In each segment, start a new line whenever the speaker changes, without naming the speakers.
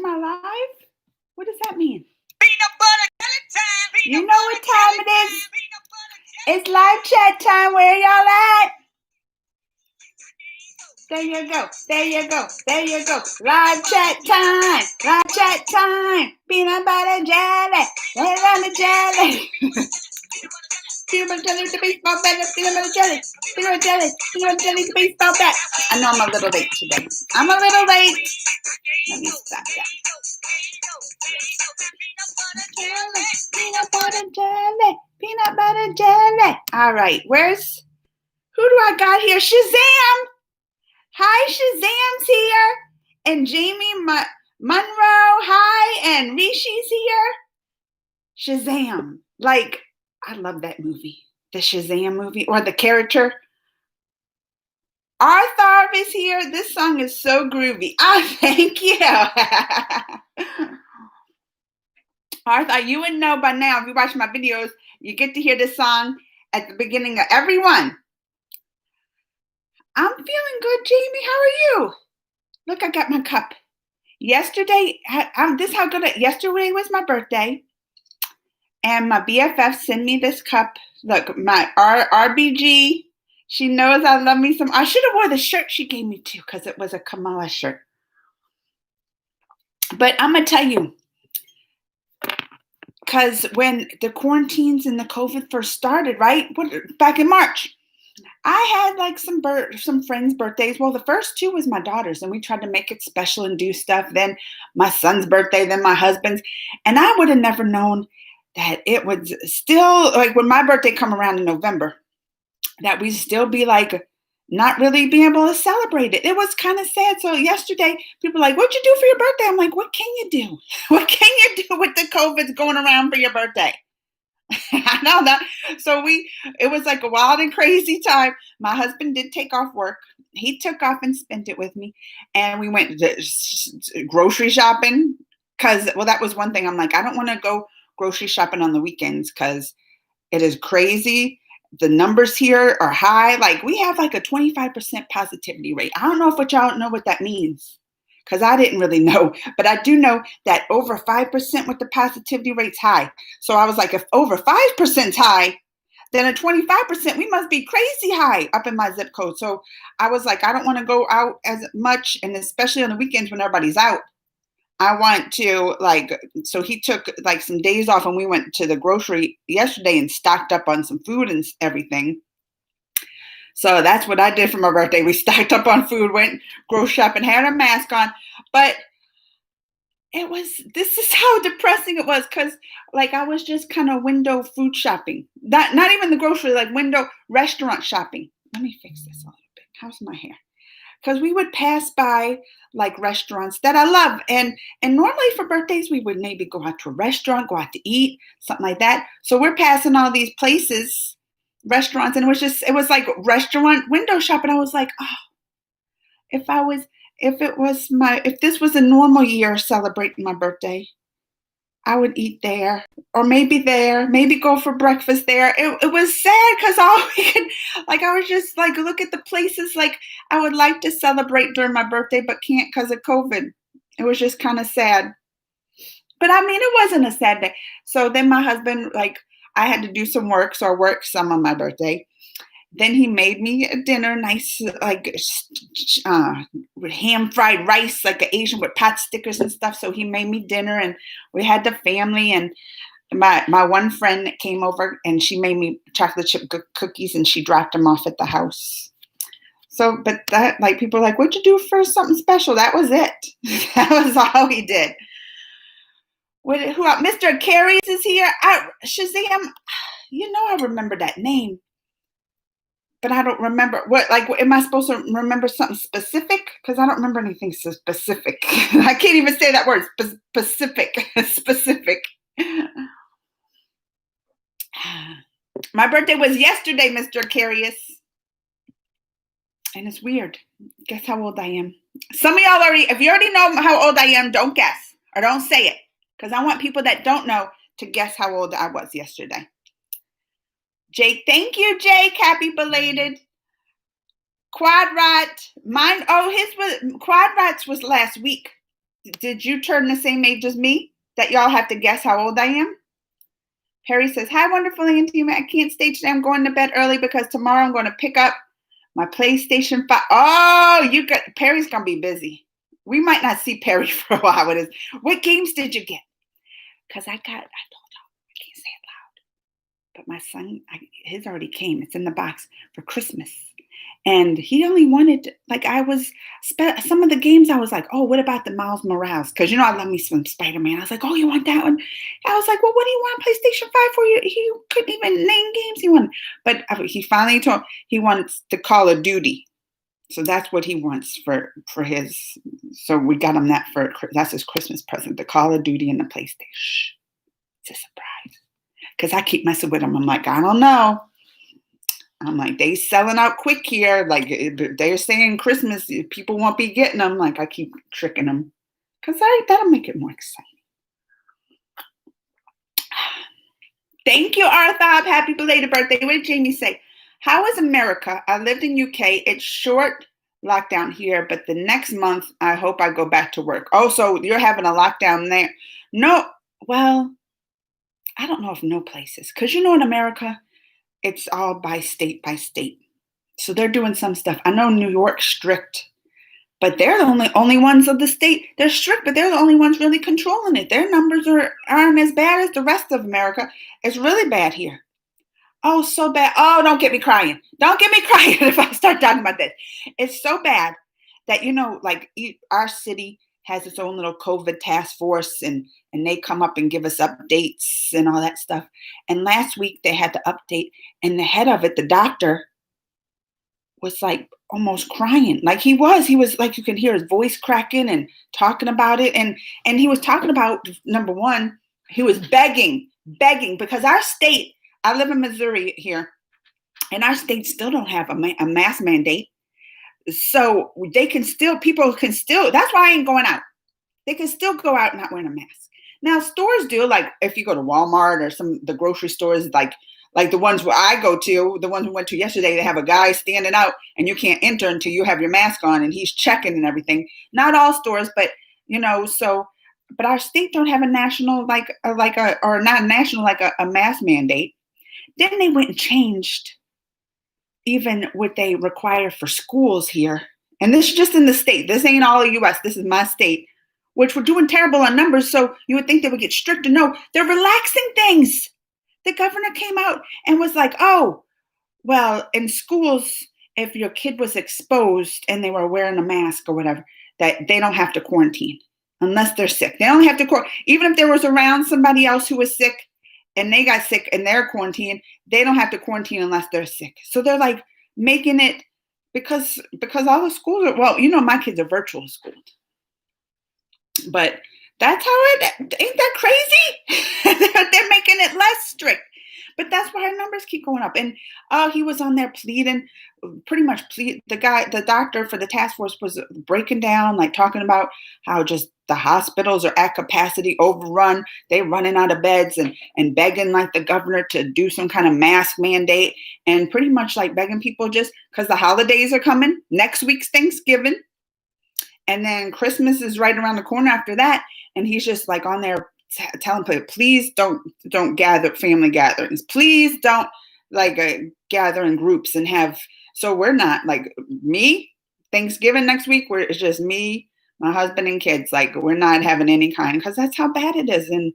Am I live? What does that mean?
Peanut butter jelly time.
You know what time it is? It's live chat time. Where y'all at? There you go. There you go. There you go. Live chat time. Live chat time. Peanut butter jelly. Peanut butter jelly. Peanut butter jelly with the baseball bat. Peanut butter jelly. Peanut butter jelly. Peanut butter jelly with the baseball bat. I know I'm a little late today. I'm a little late. Let me stop that. Peanut butter jelly. Peanut butter jelly. All right. Who do I got here? Shazam. Hi, Shazam's here. And Jamie Monroe. Hi. And Rishi's here. Shazam. Like, I love that movie. The Shazam movie. Or the character. Arthur is here. This song is so groovy. Oh, thank you. Arthur, you would know by now if you watch my videos, you get to hear this song at the beginning of every one. I'm feeling good, Jamie. How are you? Look, I got my cup. Yesterday, yesterday was my birthday, and my BFF sent me this cup. Look, my RBG. She knows I love me some. I should have wore the shirt she gave me too, because it was a Kamala shirt. But I'm gonna tell you, because when the quarantines and the COVID first started, right, back in March, I had like some friends' birthdays. Well, the first two was my daughter's, and we tried to make it special and do stuff. Then my son's birthday, then my husband's, and I would have never known that it would still, like when my birthday come around in November, that we'd still be like not really being able to celebrate it. It was kind of sad. So yesterday, people were like, what'd you do for your birthday? I'm like, what can you do? What can you do with the COVID's going around for your birthday? I know that. So it was like a wild and crazy time. My husband did take off work. He took off and spent it with me. And we went to grocery shopping because, well, that was one thing. I'm like, I don't want to go grocery shopping on the weekends because it is crazy. The numbers here are high. Like we have like a 25% positivity rate. I don't know if y'all know what that means because I didn't really know, but I do know that over 5% with the positivity rate's high. So I was like, if over 5% high, then a 25%, we must be crazy high up in my zip code. So I was like, I don't want to go out as much. And especially on the weekends when everybody's out, I want to so he took like some days off and we went to the grocery yesterday and stocked up on some food and everything. So that's what I did for my birthday. We stocked up on food, went grocery shopping, had a mask on, but this is how depressing it was. Cause like I was just kind of window food shopping, not even the grocery, like window restaurant shopping. Let me fix this a little bit. How's my hair? Because we would pass by like restaurants that I love. And normally for birthdays, we would maybe go out to a restaurant, go out to eat, something like that. So we're passing all these places, restaurants, and it was like restaurant window shopping. I was like, oh, if this was a normal year celebrating my birthday, I would eat there or maybe go for breakfast there. It was sad because all we could, like, I was just like, look at the places like I would like to celebrate during my birthday, but can't because of COVID. It was just kind of sad. But I mean, it wasn't a sad day. So then my husband, like, I had to do some work. So I worked some on my birthday. Then he made me a dinner, nice, like ham fried rice, like an Asian with pot stickers and stuff. So he made me dinner and we had the family and my one friend came over and she made me chocolate chip cookies and she dropped them off at the house. So, but that, like, people are like, what'd you do for something special? That was it. That was all he did. Mr. Carries is here. Shazam, I remember that name. But I don't remember am I supposed to remember something specific? Because I don't remember anything so specific. I can't even say that word, specific. My birthday was yesterday, Mr. Carius. And it's weird. Guess how old I am. Some of y'all if you already know how old I am, don't guess or don't say it. Because I want people that don't know to guess how old I was yesterday. Jake, thank you, Jake. Happy belated. Quad Rat. Quad Rats was last week. did you turn the same age as me? That y'all have to guess how old I am? Perry says, hi, wonderful Auntie. I can't stay today. I'm going to bed early because tomorrow I'm going to pick up my PlayStation 5. Oh, Perry's going to be busy. We might not see Perry for a while with his. What games did you get? Because I told y'all, I can't say it loud. But my son, his already came. It's in the box for Christmas. And he only wanted, some of the games I was like, oh, what about the Miles Morales? Because, I love me some Spider-Man. I was like, oh, you want that one? I was like, well, what do you want PlayStation 5 for? He couldn't even name games he wanted. But he finally told he wants the Call of Duty. So that's what he wants for his. So we got him that's his Christmas present, the Call of Duty and the PlayStation. It's a surprise. Because I keep messing with him. I'm like, I don't know. I'm like, they selling out quick here. Like, they're saying Christmas, people won't be getting them. Like, I keep tricking them. Because that'll make it more exciting. Thank you, Arthab. Happy belated birthday. What did Jamie say? How is America? I lived in UK. It's short lockdown here, but the next month, I hope I go back to work. Oh, so you're having a lockdown there? No. Well, I don't know if no places. Because in America, it's all by state. So they're doing some stuff. I know New York's strict, but they're the only ones of the state. They're strict, but they're the only ones really controlling it. Their numbers aren't as bad as the rest of America. It's really bad here. Oh, so bad. Oh, don't get me crying. Don't get me crying if I start talking about this. It's so bad that, our city has its own little COVID task force and they come up and give us updates and all that stuff. And last week they had to update, and the head of it, the doctor, was like almost crying. Like he was like, you can hear his voice cracking and talking about it. And he was talking about, number one, he was begging because our state, I live in Missouri here, and our state still don't have a mask mandate. So people can still, that's why I ain't going out. They can still go out not wearing a mask. Now, stores do, like if you go to Walmart or the grocery stores, like the ones where I go to, the ones we went to yesterday, they have a guy standing out and you can't enter until you have your mask on and he's checking and everything. Not all stores, but, but our state don't have a national, a mask mandate. Then they went and changed even what they require for schools here. And this is just in the state. This ain't all the U.S. This is my state, which we're doing terrible on numbers. So you would think they would get stricter. No, they're relaxing things. The governor came out and was like, oh, well, in schools, if your kid was exposed and they were wearing a mask or whatever, that they don't have to quarantine unless they're sick. They don't have to quarantine. Even if there was around somebody else who was sick, and they got sick and they're quarantined, they don't have to quarantine unless they're sick. So they're like making it because all the schools are, my kids are virtual schooled. But that's how ain't that crazy? They're making it less strict. But that's why our numbers keep going up. And he was on there pleading, the doctor for the task force was breaking down, like talking about how just the hospitals are at capacity, overrun. They're running out of beds and begging like the governor to do some kind of mask mandate and pretty much like begging people just because the holidays are coming. Next week's Thanksgiving. And then Christmas is right around the corner after that. And he's just like on there telling people, please don't gather family gatherings. Please don't gather in groups and have. So we're not like me. Thanksgiving next week, where it's just me, my husband, and kids. Like we're not having any kind because that's how bad it is, and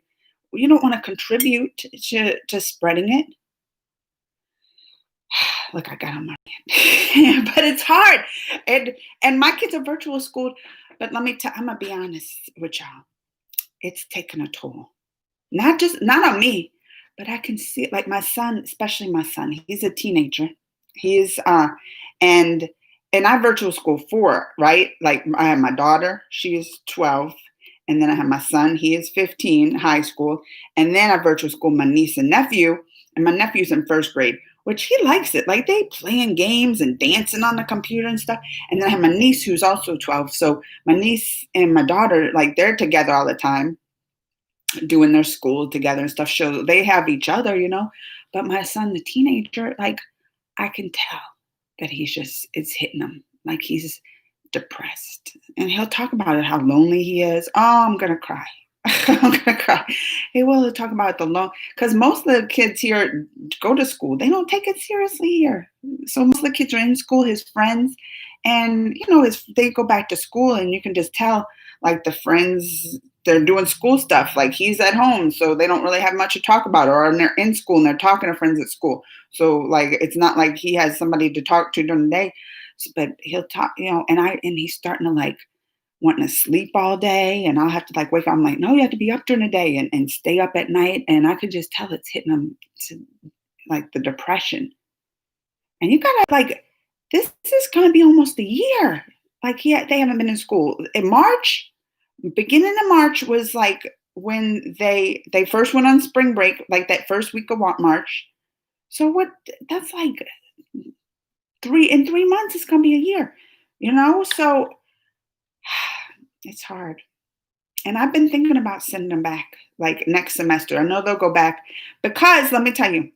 you don't want to contribute to spreading it. Look, I got on my hand. But it's hard, and my kids are virtual schooled. But let me I'm gonna be honest with y'all. It's taken a toll. Not on me, but I can see it. Like my son, especially my son, he's a teenager. He's and I virtual school 4, right? Like I have my daughter, she is 12, and then I have my son, he is 15, high school, and then I virtual school my niece and nephew, and my nephew's in 1st grade, which he likes it. Like they playing games and dancing on the computer and stuff. And then I have my niece who's also 12. So my niece and my daughter, like they're together all the time, doing their school together and stuff. So they have each other, But my son, the teenager, like I can tell that it's hitting him. Like he's depressed. And he'll talk about it, how lonely he is. Oh, I'm gonna cry. I'm gonna cry. He will talk about the lone because most of the kids here go to school. They don't take it seriously here. So most of the kids are in school, his friends, and they go back to school, and you can just tell, like the friends, they're doing school stuff. Like he's at home, so they don't really have much to talk about, or they're in school and they're talking to friends at school. So like it's not like he has somebody to talk to during the day, but he'll talk, and he's starting to like wanting to sleep all day, and I'll have to like wake up. I'm like, no, you have to be up during the day and stay up at night. And I could just tell it's hitting him to like the depression. And you gotta like, this is gonna be almost a year. Like they haven't been in school. In March, beginning of March was like when they first went on spring break, like that first week of March. So that's like in 3 months, it's gonna be a year, So it's hard. And I've been thinking about sending them back like next semester. I know they'll go back because let me tell you,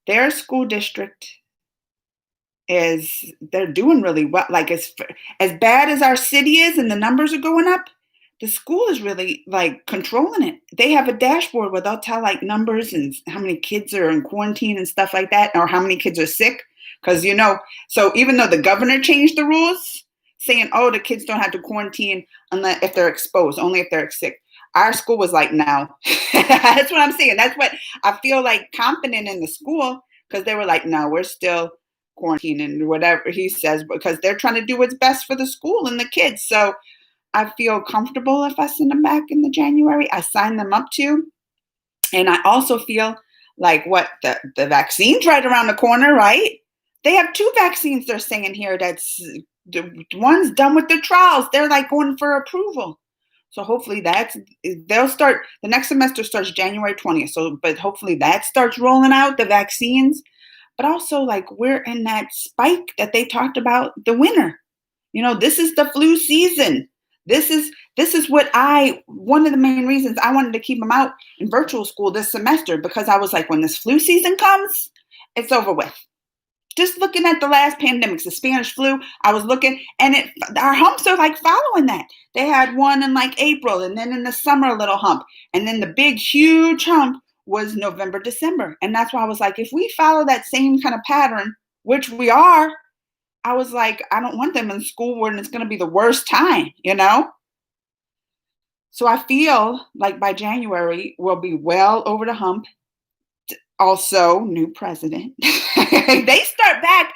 their school district they're doing really well. Like as bad as our city is and the numbers are going up, the school is really like controlling it. They have a dashboard where they'll tell like numbers and how many kids are in quarantine and stuff like that, or how many kids are sick. Because so even though the governor changed the rules, saying, oh, the kids don't have to quarantine unless if they're exposed, only if they're sick. Our school was like, no. That's what I'm saying. That's what I feel like confident in the school, because they were like, no, we're still quarantining, whatever he says, because they're trying to do what's best for the school and the kids. So I feel comfortable if I send them back in the January. I sign them up to. And I also feel like the vaccine's right around the corner, right? They have 2 vaccines they're saying here that's the one's done with the trials. They're like going for approval. So hopefully they'll start, the next semester starts January 20th. So, but hopefully that starts rolling out the vaccines. But also like we're in that spike that they talked about, the winter. This is the flu season. This is one of the main reasons I wanted to keep them out in virtual school this semester, because I was like, when this flu season comes, it's over with. Just looking at the last pandemics, the Spanish flu, I was looking, and our humps are like following that. They had one in like April, and then in the summer, a little hump. And then the big, huge hump was November, December. And that's why I was like, if we follow that same kind of pattern, which we are, I was like, I don't want them in school when it's going to be the worst time, So I feel like by January, we'll be well over the hump. Also, new president. They start back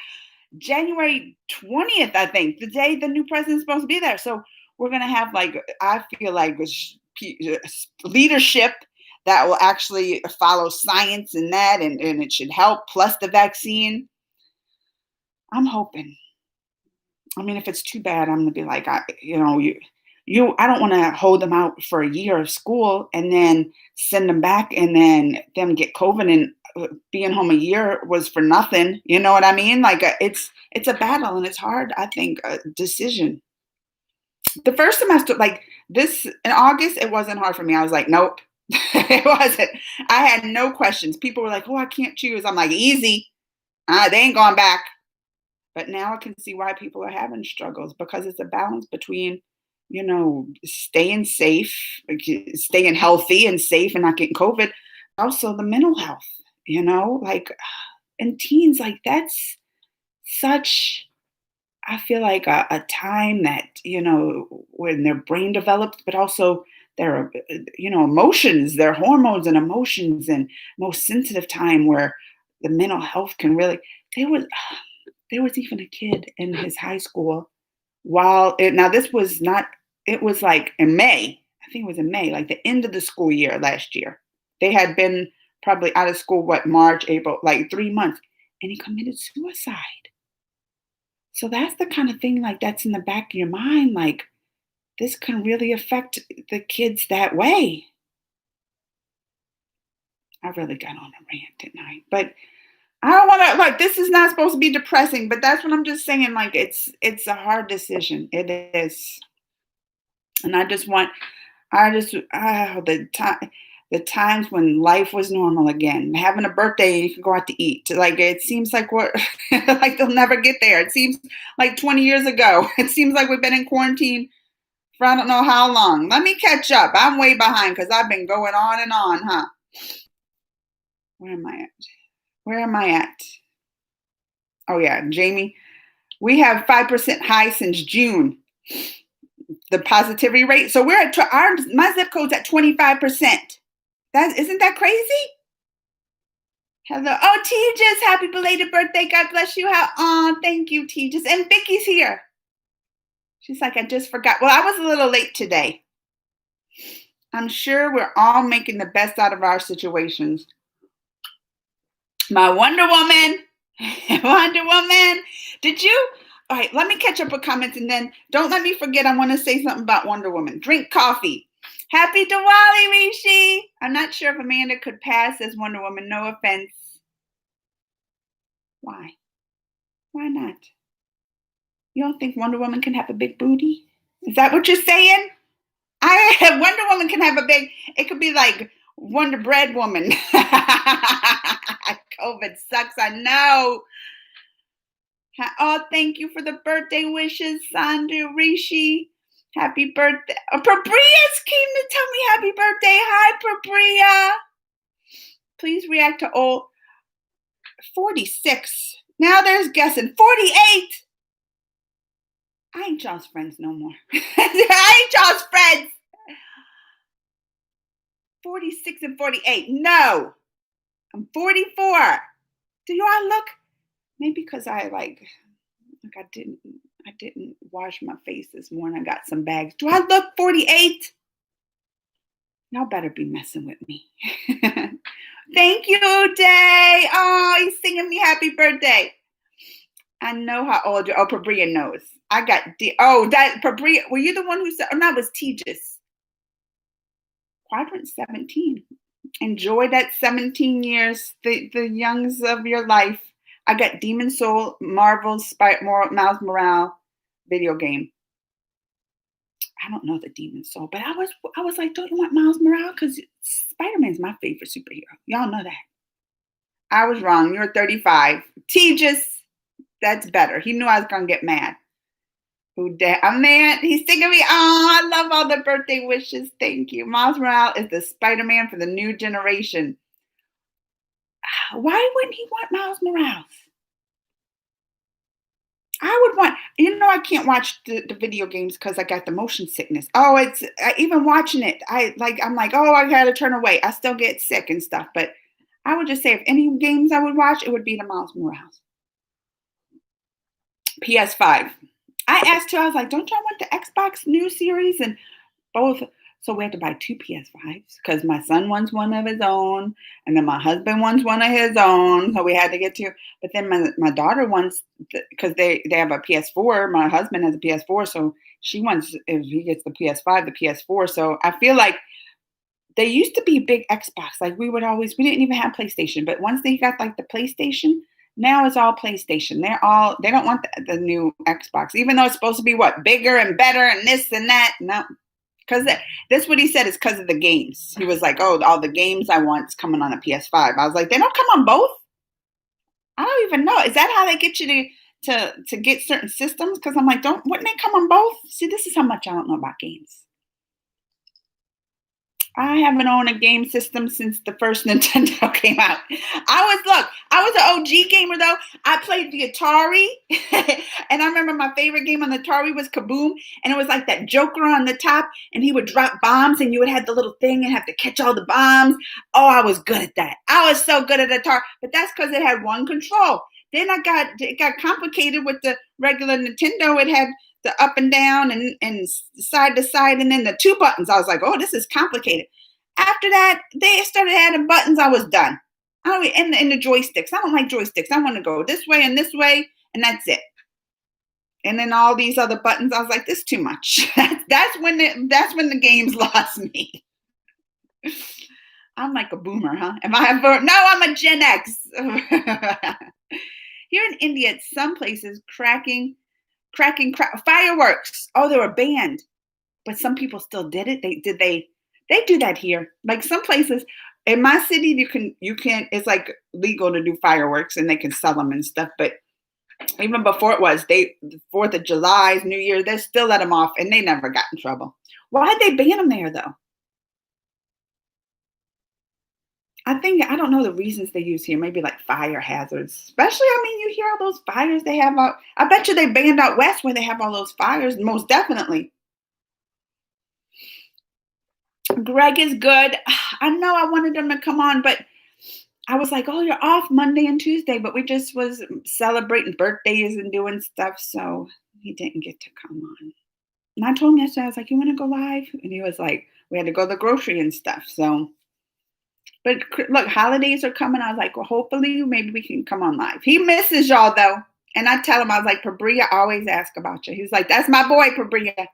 January 20th, I think, the day the new president's supposed to be there. So we're going to have I feel like leadership that will actually follow science and that, and it should help, plus the vaccine. I'm hoping. I mean, if it's too bad, I'm going to be like, I don't want to hold them out for a year of school and then send them back and then them get COVID, and being home a year was for nothing. You know what I mean? Like it's a battle, and it's hard, I think, a decision. The first semester, like this in August, it wasn't hard for me. I was like, nope, it wasn't. I had no questions. People were like, oh, I can't choose. I'm like, easy. They ain't going back. But now I can see why people are having struggles, because it's a balance between, staying safe, staying healthy and safe and not getting COVID. Also the mental health, like in teens, like that's such, I feel like a time that, when their brain develops, but also their, emotions, their hormones and emotions, and most sensitive time where the mental health can really, there was even a kid in his high school now this was not, it was like in May, I think it was in May, like the end of the school year last year. They had been probably out of school, March, April, like 3 months, and he committed suicide. So that's the kind of thing like that's in the back of your mind, like this can really affect the kids that way. I really got on a rant tonight, but I don't want to, like, this is not supposed to be depressing, but that's what I'm just saying. Like, it's a hard decision. It is. And the time, the times when life was normal again, having a birthday and you could go out to eat. Like it seems like we're like they'll never get there. It seems like 20 years ago. It seems like we've been in quarantine for I don't know how long. Let me catch up. I'm way behind because I've been going on and on, huh? Where am I at? Where am I at? Oh yeah, Jamie. We have 5% high since June. The positivity rate. So we're at my zip code's at 25%. Isn't that crazy? Hello. Oh, Tejas, happy belated birthday. God bless you. Thank you, Tejas. And Vicky's here. She's like, I just forgot. Well, I was a little late today. I'm sure we're all making the best out of our situations. My Wonder Woman. Wonder Woman. Did you? All right, let me catch up with comments and then don't let me forget. I want to say something about Wonder Woman. Drink coffee. Happy Diwali, Rishi. I'm not sure if Amanda could pass as Wonder Woman. No offense. Why? Why not? You don't think Wonder Woman can have a big booty? Is that what you're saying? Wonder Woman can have a big, it could be like Wonder Bread Woman. COVID sucks, I know. Oh, thank you for the birthday wishes, Sandhu, Rishi. Happy birthday. Oh, Prabriya's came to tell me happy birthday. Hi, Prabriya. Please react to old 46. Now there's guessing 48. I ain't y'all's friends no more. I ain't y'all's friends. 46 and 48. No. I'm 44. Do y'all look? Maybe because I didn't wash my face this morning. I got some bags. Do I look 48? Y'all better be messing with me. Thank you, Day. Oh, he's singing me happy birthday. I know how old you are. Oh, Prabriya knows. I got that Prabriya. Were you the one who said? Oh, no, it was Tejas. Quadrant 17. Enjoy that 17 years, the youngs of your life. I got Demon Soul, Marvel's Miles Morales video game. I don't know the Demon Soul, but I was like, don't you want Miles Morales? Because Spider-Man's my favorite superhero. Y'all know that. I was wrong. You're 35. Tejas, that's better. He knew I was gonna get mad. Man, he's singing me. Oh, I love all the birthday wishes. Thank you. Miles Morales is the Spider-Man for the new generation. Why wouldn't he want Miles Morales? I would want, I can't watch the video games because I got the motion sickness. Oh, even watching it, I'm like, oh, I gotta turn away. I still get sick and stuff. But I would just say if any games I would watch, it would be the Miles Morales. PS5. I asked her, I was like, don't y'all want the Xbox new series? And both. So we had to buy 2 PS5s because my son wants one of his own. And then my husband wants one of his own. So we had to get 2. But then my daughter wants, because they have a PS4. My husband has a PS4. So she wants, if he gets the PS5, the PS4. So I feel like they used to be big Xbox. Like we didn't even have PlayStation. But once they got like the PlayStation, now it's all PlayStation. They don't want the new Xbox, even though it's supposed to be bigger and better and this and that. No, because that's what he said is because of the games. He was like, oh, all the games I want is coming on a PS5. I was like, they don't come on both? I don't even know. Is that how they get you to get certain systems? Because I'm like, wouldn't they come on both? See, this is how much I don't know about games. I haven't owned a game system since the first Nintendo came out. I was an OG gamer though. I played the Atari, and I remember my favorite game on the Atari was Kaboom, and it was like that Joker on the top, and he would drop bombs, and you would have the little thing and have to catch all the bombs. Oh, I was good at that. I was so good at Atari, but that's because it had one control. Then it got complicated with the regular Nintendo. It had the up and down and side to side, and then the 2 buttons. I was like, oh, this is complicated. After that, they started adding buttons. I was done. And the joysticks. I don't like joysticks. I want to go this way, and that's it. And then all these other buttons. I was like, this is too much. That's when the games lost me. I'm like a boomer, huh? No, I'm a Gen X. Here in India, at some places, cracking fireworks. Oh, they were banned, but some people still did it. They do that here. Like some places in my city, you can it's like legal to do fireworks and they can sell them and stuff. But even before it was, the 4th of July, New Year, they still let them off, and they never got in trouble. Why'd they ban them there though? I don't know the reasons they use here. Maybe like fire hazards. Especially, I mean, you hear all those fires they have out. I bet you they banned out west where they have all those fires. Most definitely. Greg is good. I know I wanted him to come on, but I was like, "Oh, you're off Monday and Tuesday," but we just was celebrating birthdays and doing stuff, so he didn't get to come on. And I told him yesterday, I was like, "You want to go live?" And he was like, "We had to go to the grocery and stuff." So, but look, holidays are coming. I was like, "Well, hopefully, maybe we can come on live." He misses y'all though, and I tell him, I was like, "Pabria always ask about you." He's like, "That's my boy, Pabria."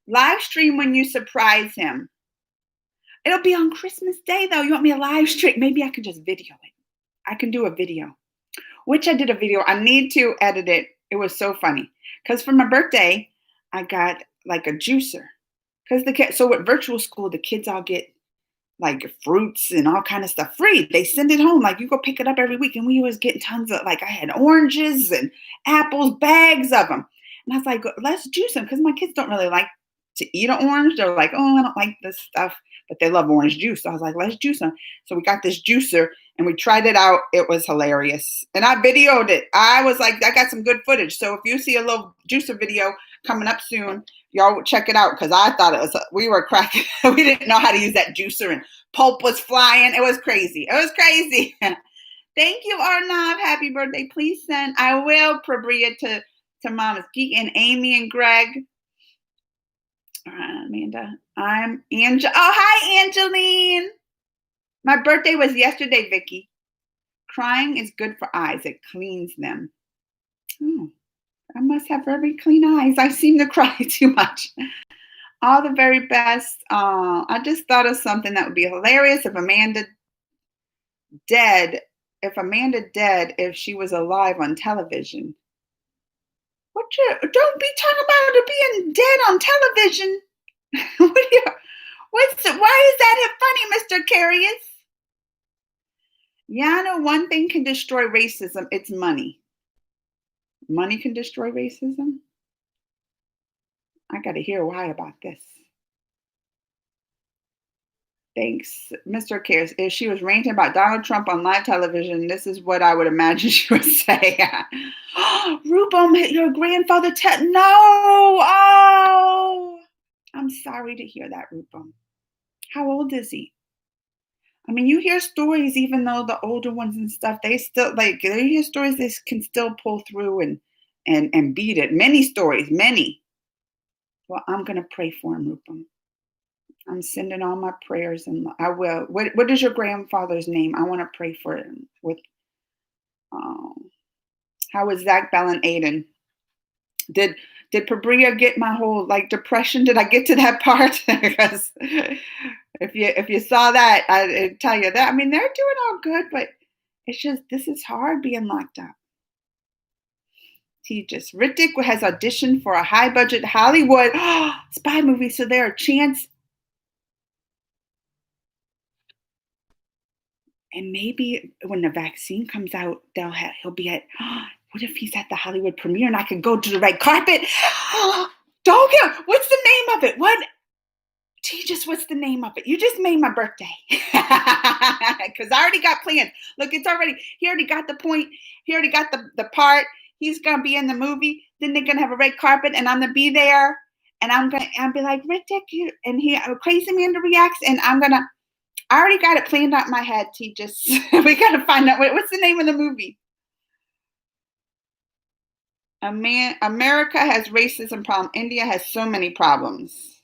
Live stream when you surprise him. It'll be on Christmas Day though. You want me to live stream? Maybe I can just video it. I can do a video, which I did a video. I need to edit it. It was so funny because for my birthday, I got like a juicer. Because the kids, so with virtual school, the kids all get like fruits and all kind of stuff free. They send it home. Like you go pick it up every week, and we was getting tons of like I had oranges and apples, bags of them. And I was like, let's juice them because my kids don't really like to eat an orange. They're like, oh, I don't like this stuff, but they love orange juice. So I was like, let's juice them. So we got this juicer and we tried it out. It was hilarious. And I videoed it. I was like, I got some good footage. So if you see a little juicer video coming up soon, y'all check it out because I thought it was, we were cracking. We didn't know how to use that juicer and pulp was flying. It was crazy. It was crazy. Thank you, Arnav. Happy birthday. Please send, I will, Prabria to Mama's Geek and Amy and Greg. All right, Amanda. I'm Angel. Oh, hi, Angeline. My birthday was yesterday, Vicky. Crying is good for eyes. It cleans them. Oh, I must have very clean eyes. I seem to cry too much. All the very best. I just thought of something that would be hilarious if Amanda dead. If she was alive on television. Don't be talking about her being dead on television. Why is that funny, Mr. Carius? Yeah, I know one thing can destroy racism. It's money. Money can destroy racism? I got to hear why about this. Thanks, Mr. Cares. If she was ranting about Donald Trump on live television, this is what I would imagine she would say. Rupam, your grandfather, no! Oh! I'm sorry to hear that, Rupam. How old is he? I mean, you hear stories, even though the older ones and stuff, they still, like, they hear stories they can still pull through and beat it. Many stories, many. Well, I'm going to pray for him, Rupam. I'm sending all my prayers, and I will. What is your grandfather's name? I want to pray for him. How is Zach Bell and Aiden? Did Pabria get my whole like depression? Did I get to that part? Because if you saw that, I'd tell you that. I mean, they're doing all good, but it's just this is hard being locked up. Tejas Rittick has auditioned for a high budget Hollywood spy movie, so there are chance. And maybe when the vaccine comes out, he'll be at. What if he's at the Hollywood premiere and I could go to the red carpet? Don't get. What's the name of it? What? Tejas, what's the name of it? You just made my birthday because I already got plans. Look, he already got the point. He already got the part. He's gonna be in the movie. Then they're gonna have a red carpet, and I'm gonna be there, and I'm gonna be like Rittick, and he Crazy Amanda reacts, and I already got it planned out in my head. Just we gotta find out what's the name of the movie. America has racism problem. India has so many problems.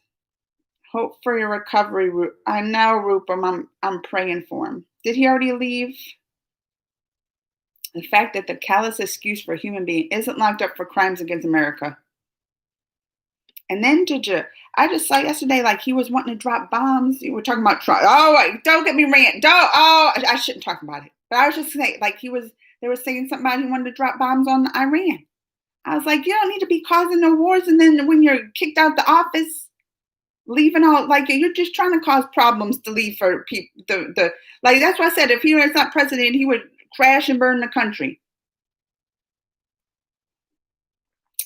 Hope for your recovery. I know, Rupam. I'm praying for him. Did he already leave? The fact that the callous excuse for a human being isn't locked up for crimes against America. And then I just saw yesterday, like he was wanting to drop bombs. You were talking about Trump. Oh, wait, don't get me rant. I shouldn't talk about it. But I was just saying, like they were saying something about he wanted to drop bombs on Iran. I was like, you don't need to be causing no wars. And then when you're kicked out the office, leaving all like you're just trying to cause problems to leave for people. The like that's why I said if he was not president, he would crash and burn the country.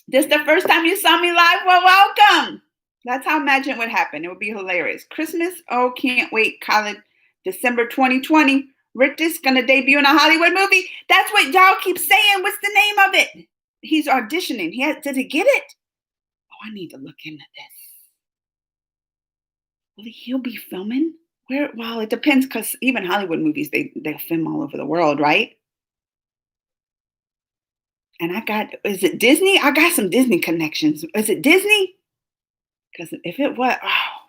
This the first time you saw me live? Well, welcome. That's how I imagine it would happen. It would be hilarious. Christmas, oh, can't wait. College, December 2020. Rick is gonna debut in a Hollywood movie. That's what y'all keep saying. What's the name of it? He's auditioning. Did he get it? Oh, I need to look into this. Will he'll be filming? Where? Well, it depends because even Hollywood movies, they film all over the world, right? And is it Disney? I got some Disney connections. Is it Disney? Because if it was, oh,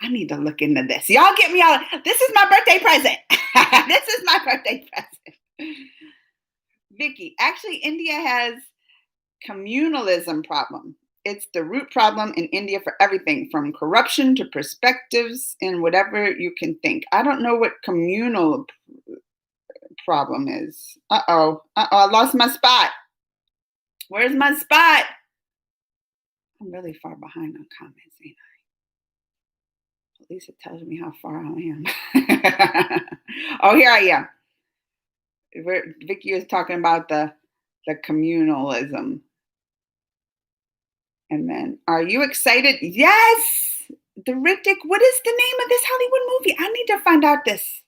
I need to look into this. Y'all get me all. This is my birthday present. This is my birthday present. Vicky, actually, India has communalism problem. It's the root problem in India for everything from corruption to perspectives and whatever you can think. I don't know what communal problem is. Uh-oh, I lost my spot. Where's my spot? I'm really far behind on comments, ain't I? At least it tells me how far I am. Oh, here I am. Vicky is talking about the communalism. And then, are you excited? Yes! The Riddick. What is the name of this Hollywood movie? I need to find out this.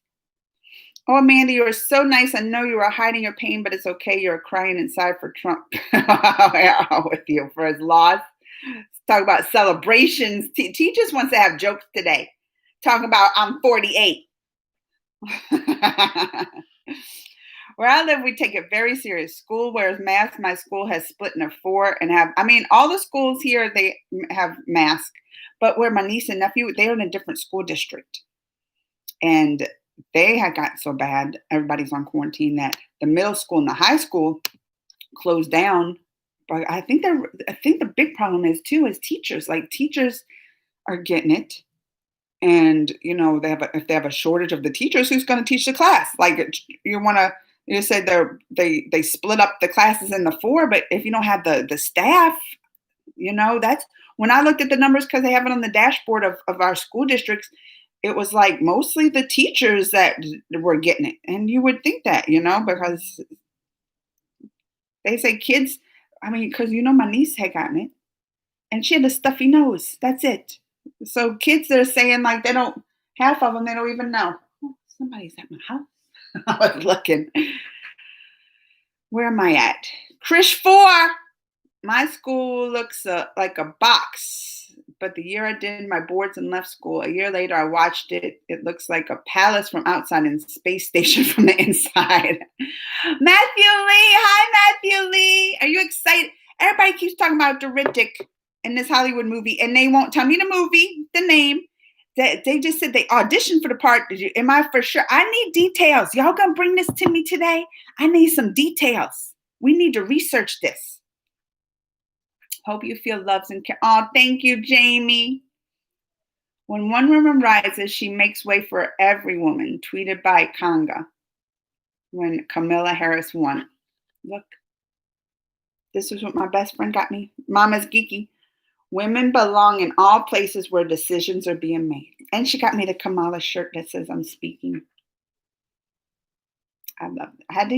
Oh, Amanda, you are so nice. I know you are hiding your pain, but it's okay. You're crying inside for Trump. With you for his loss. Let's talk about celebrations. Teachers wants to have jokes today. Talking about I'm 48. Where I live, we take it very serious. School wears masks. My school has split into 4 and all the schools here, they have masks. But where my niece and nephew, they're in a different school district. And they had got so bad, everybody's on quarantine, that the middle school and the high school closed down. But I think the big problem is teachers. Like teachers are getting it. And, if they have a shortage of the teachers, who's going to teach the class? Like you said they split up the classes into 4, but if you don't have the staff, that's when I looked at the numbers because they have it on the dashboard of our school districts. It was like mostly the teachers that were getting it. And you would think that, because they say kids, because my niece had gotten it and she had a stuffy nose. That's it. So kids are saying like half of them, they don't even know. Oh, somebody's at my house. I was looking. Where am I at? Krish 4. My school looks like a box, but the year I did my boards and left school, a year later I watched it. It looks like a palace from outside and space station from the inside. Matthew Lee, hi Matthew Lee. Are you excited? Everybody keeps talking about the Riddick in this Hollywood movie, and they won't tell me the movie, the name. They just said they auditioned for the part. Am I for sure? I need details. Y'all gonna bring this to me today? I need some details. We need to research this. Hope you feel loved and care. Oh, thank you, Jamie. When one woman rises, she makes way for every woman. Tweeted by Kanga when Kamala Harris won. Look, this is what my best friend got me. Mama's geeky. Women belong in all places where decisions are being made. And she got me the Kamala shirt that says I'm speaking. I love it. I had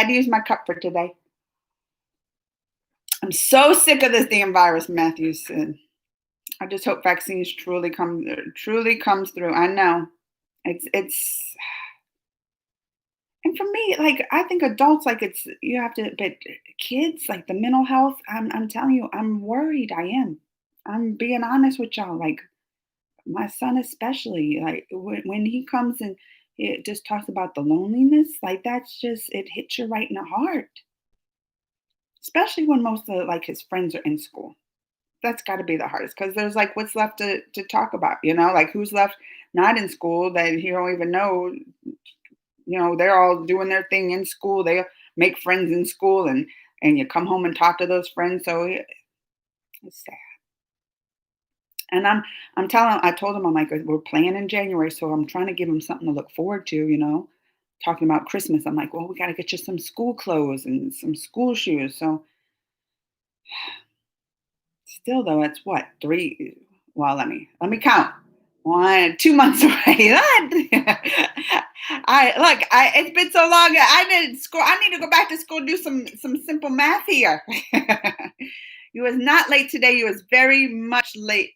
to use my cup for today. I'm so sick of this damn virus, Matthew said. I just hope vaccines truly comes through. I know. It's and for me, like I think adults, like you have to, but kids, like the mental health, I'm telling you, I'm worried. I am. I'm being honest with y'all. Like my son, especially, like when he comes and it just talks about the loneliness, like it hits you right in the heart. Especially when most of like his friends are in school. That's got to be the hardest because there's like what's left to talk about, like who's left not in school that he don't even know. They're all doing their thing in school. They make friends in school and you come home and talk to those friends. So it's sad. And I told him, I'm like, we're playing in January. So I'm trying to give him something to look forward to, talking about Christmas. I'm like, well, we got to get you some school clothes and some school shoes. So still though, it's what, Well, let me count. 2 months away. It's been so long. I didn't school. I need to go back to school and do some simple math here. You was not late today. You was very much late.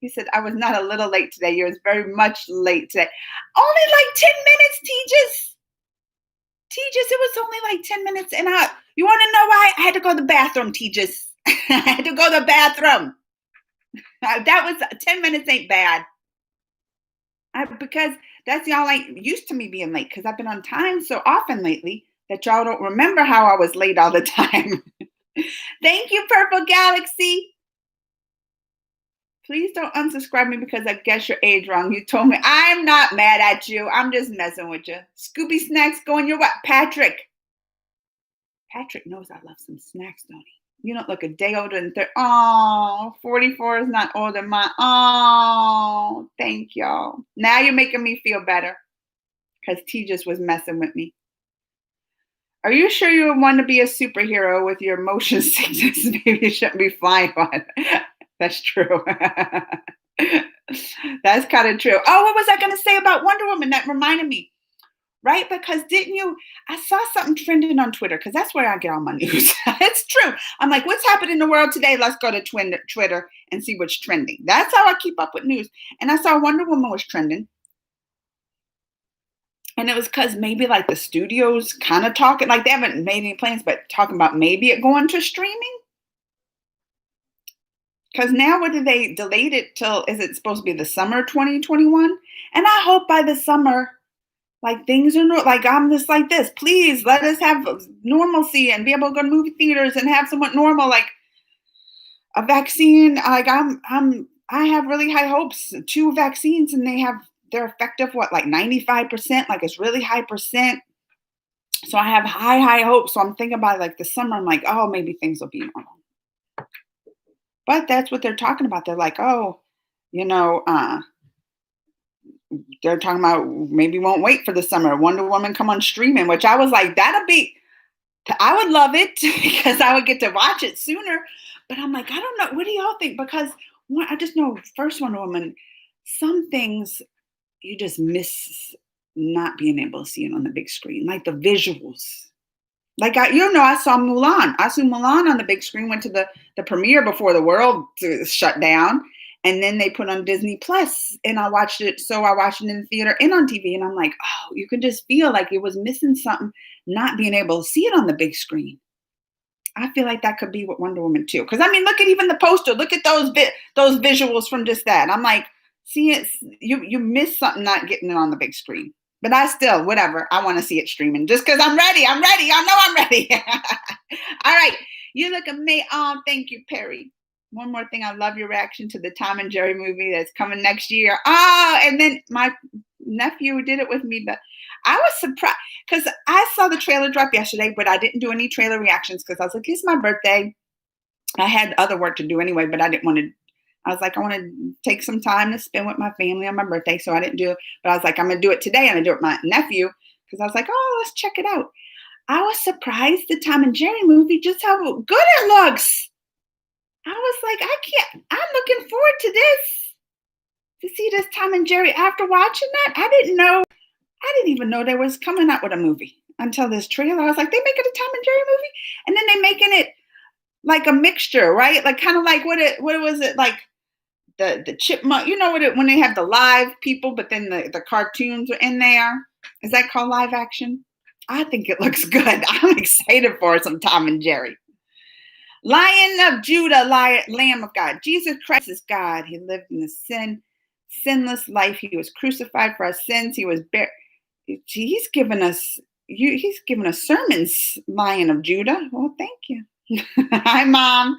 He said, I was not a little late today. You was very much late today. Only like 10 minutes, Tejas. Tejas, it was only like 10 minutes. And you want to know why? I had to go to the bathroom, Tejas. I had to go to the bathroom. That was 10 minutes ain't bad. Because that's y'all ain't used to me being late because I've been on time so often lately that y'all don't remember how I was late all the time. Thank you, Purple Galaxy. Please don't unsubscribe me because I guess your age wrong. You told me. I'm not mad at you. I'm just messing with you. Scooby Snacks going your what? Patrick. Patrick knows I love some snacks, don't he? You don't look a day older than 30. Oh, 44 is not older than mine. Oh, thank y'all. Now you're making me feel better because T just was messing with me. Are you sure you would want to be a superhero with your motion sickness? Maybe you shouldn't be flying on. That's true. That's kind of true. Oh, what was I going to say about Wonder Woman? That reminded me. Right? Because I saw something trending on Twitter because that's where I get all my news. It's true. I'm like, what's happening in the world today? Let's go to Twitter and see what's trending. That's how I keep up with news. And I saw Wonder Woman was trending. And it was because maybe like the studios kind of talking, like they haven't made any plans, but talking about maybe it going to streaming. Because now what did they delayed it till, is it supposed to be the summer 2021? And I hope by the summer, like things are like I'm just like this. Please let us have normalcy and be able to go to movie theaters and have somewhat normal, like a vaccine. Like I have really high hopes. 2 vaccines and they're effective. What, like 95%? Like it's really high percent. So I have high hopes. So I'm thinking about like the summer. I'm like, oh, maybe things will be normal. But that's what they're talking about. They're like, oh, they're talking about maybe won't wait for the summer. Wonder Woman come on streaming, which I was like, I would love it because I would get to watch it sooner. But I'm like, I don't know. What do y'all think? Because I just know first Wonder Woman, some things you just miss not being able to see it on the big screen, like the visuals. Like I saw Mulan. I saw Mulan on the big screen. Went to the premiere before the world shut down. And then they put on Disney Plus and I watched it. So I watched it in the theater and on TV. And I'm like, oh, you can just feel like it was missing something, not being able to see it on the big screen. I feel like that could be with Wonder Woman too. Because I mean, look at even the poster. Look at those visuals from just that. I'm like, see it, you miss something not getting it on the big screen. But I still, whatever. I want to see it streaming just because I'm ready. I'm ready. Y'all know I'm ready. All right. You look amazing. Oh, thank you, Perry. One more thing. I love your reaction to the Tom and Jerry movie that's coming next year. Oh, and then my nephew did it with me. But I was surprised because I saw the trailer drop yesterday, but I didn't do any trailer reactions because I was like, it's my birthday. I had other work to do anyway, but I didn't want to. I was like, I want to take some time to spend with my family on my birthday. So I didn't do it. But I was like, I'm going to do it today. And I do it with my nephew because I was like, oh, let's check it out. I was surprised the Tom and Jerry movie, just how good it looks. I was like, I'm looking forward to this, to see this Tom and Jerry. After watching that, I didn't even know they was coming out with a movie until this trailer. I was like, they making a Tom and Jerry movie? And then they making it like a mixture, right? Like kind of like what was it like the chipmunk, when they have the live people, but then the cartoons are in there. Is that called live action? I think it looks good. I'm excited for some Tom and Jerry. Lion of Judah, Lamb of God. Jesus Christ is God. He lived in the sinless life. He was crucified for our sins. He was buried. He's given us sermons, Lion of Judah. Well, thank you. Hi, Mom.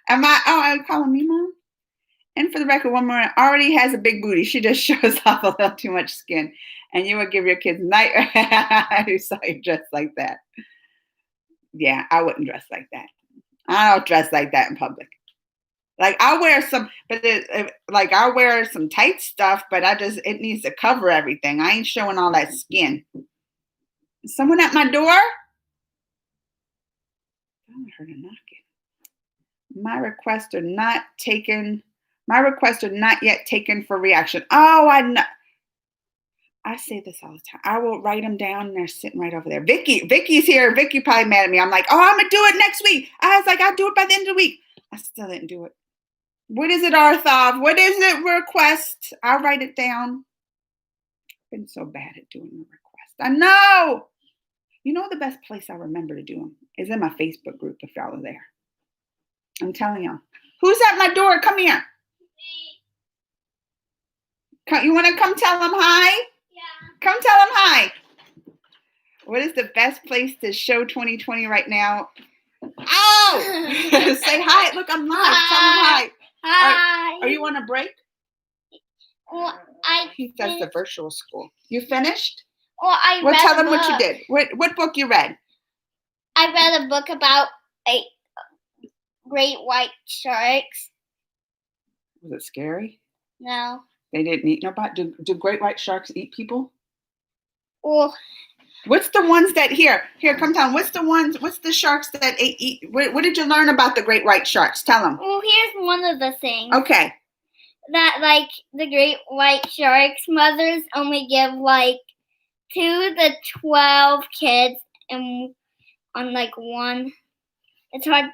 Are you calling me Mom? And for the record, one more already has a big booty. She just shows off a little too much skin. And you would give your kids nightmares. I saw you dressed like that. Yeah, I wouldn't dress like that. I don't dress like that in public. Like I'll wear some, but I'll wear some tight stuff, but it needs to cover everything. I ain't showing all that skin. Is someone at my door? I heard a knocking. My requests are not taken My requests are not yet taken for reaction. Oh, I know. I say this all the time. I will write them down and they're sitting right over there. Vicky's here. Vicky probably mad at me. I'm like, oh, I'm going to do it next week. I was like, I'll do it by the end of the week. I still didn't do it. What is it, Arthov? What is it, request? I'll write it down. I've been so bad at doing the request. I know. You know the best place I remember to do them is in my Facebook group if y'all are there. I'm telling y'all. Who's at my door? Come here. You want to come tell them hi?
Yeah.
Come tell them hi. What is the best place to show 2020 right now? Oh! Say hi. Look, I'm live. Tell them hi.
Hi.
Are you on a break?
Well,
He does the virtual school. You finished?
Well,
Well, tell them what you did. What book you read?
I read a book about great white sharks.
Was it scary?
No.
They didn't eat nobody. Do great white sharks eat people?
Well,
What's the ones that here? Come tell them. What's the sharks that eat? What did you learn about the great white sharks? Tell them.
well, here's one of the things.
Okay.
That like the great white sharks, mothers only give like 2 to 12 kids and on like one. It's hard.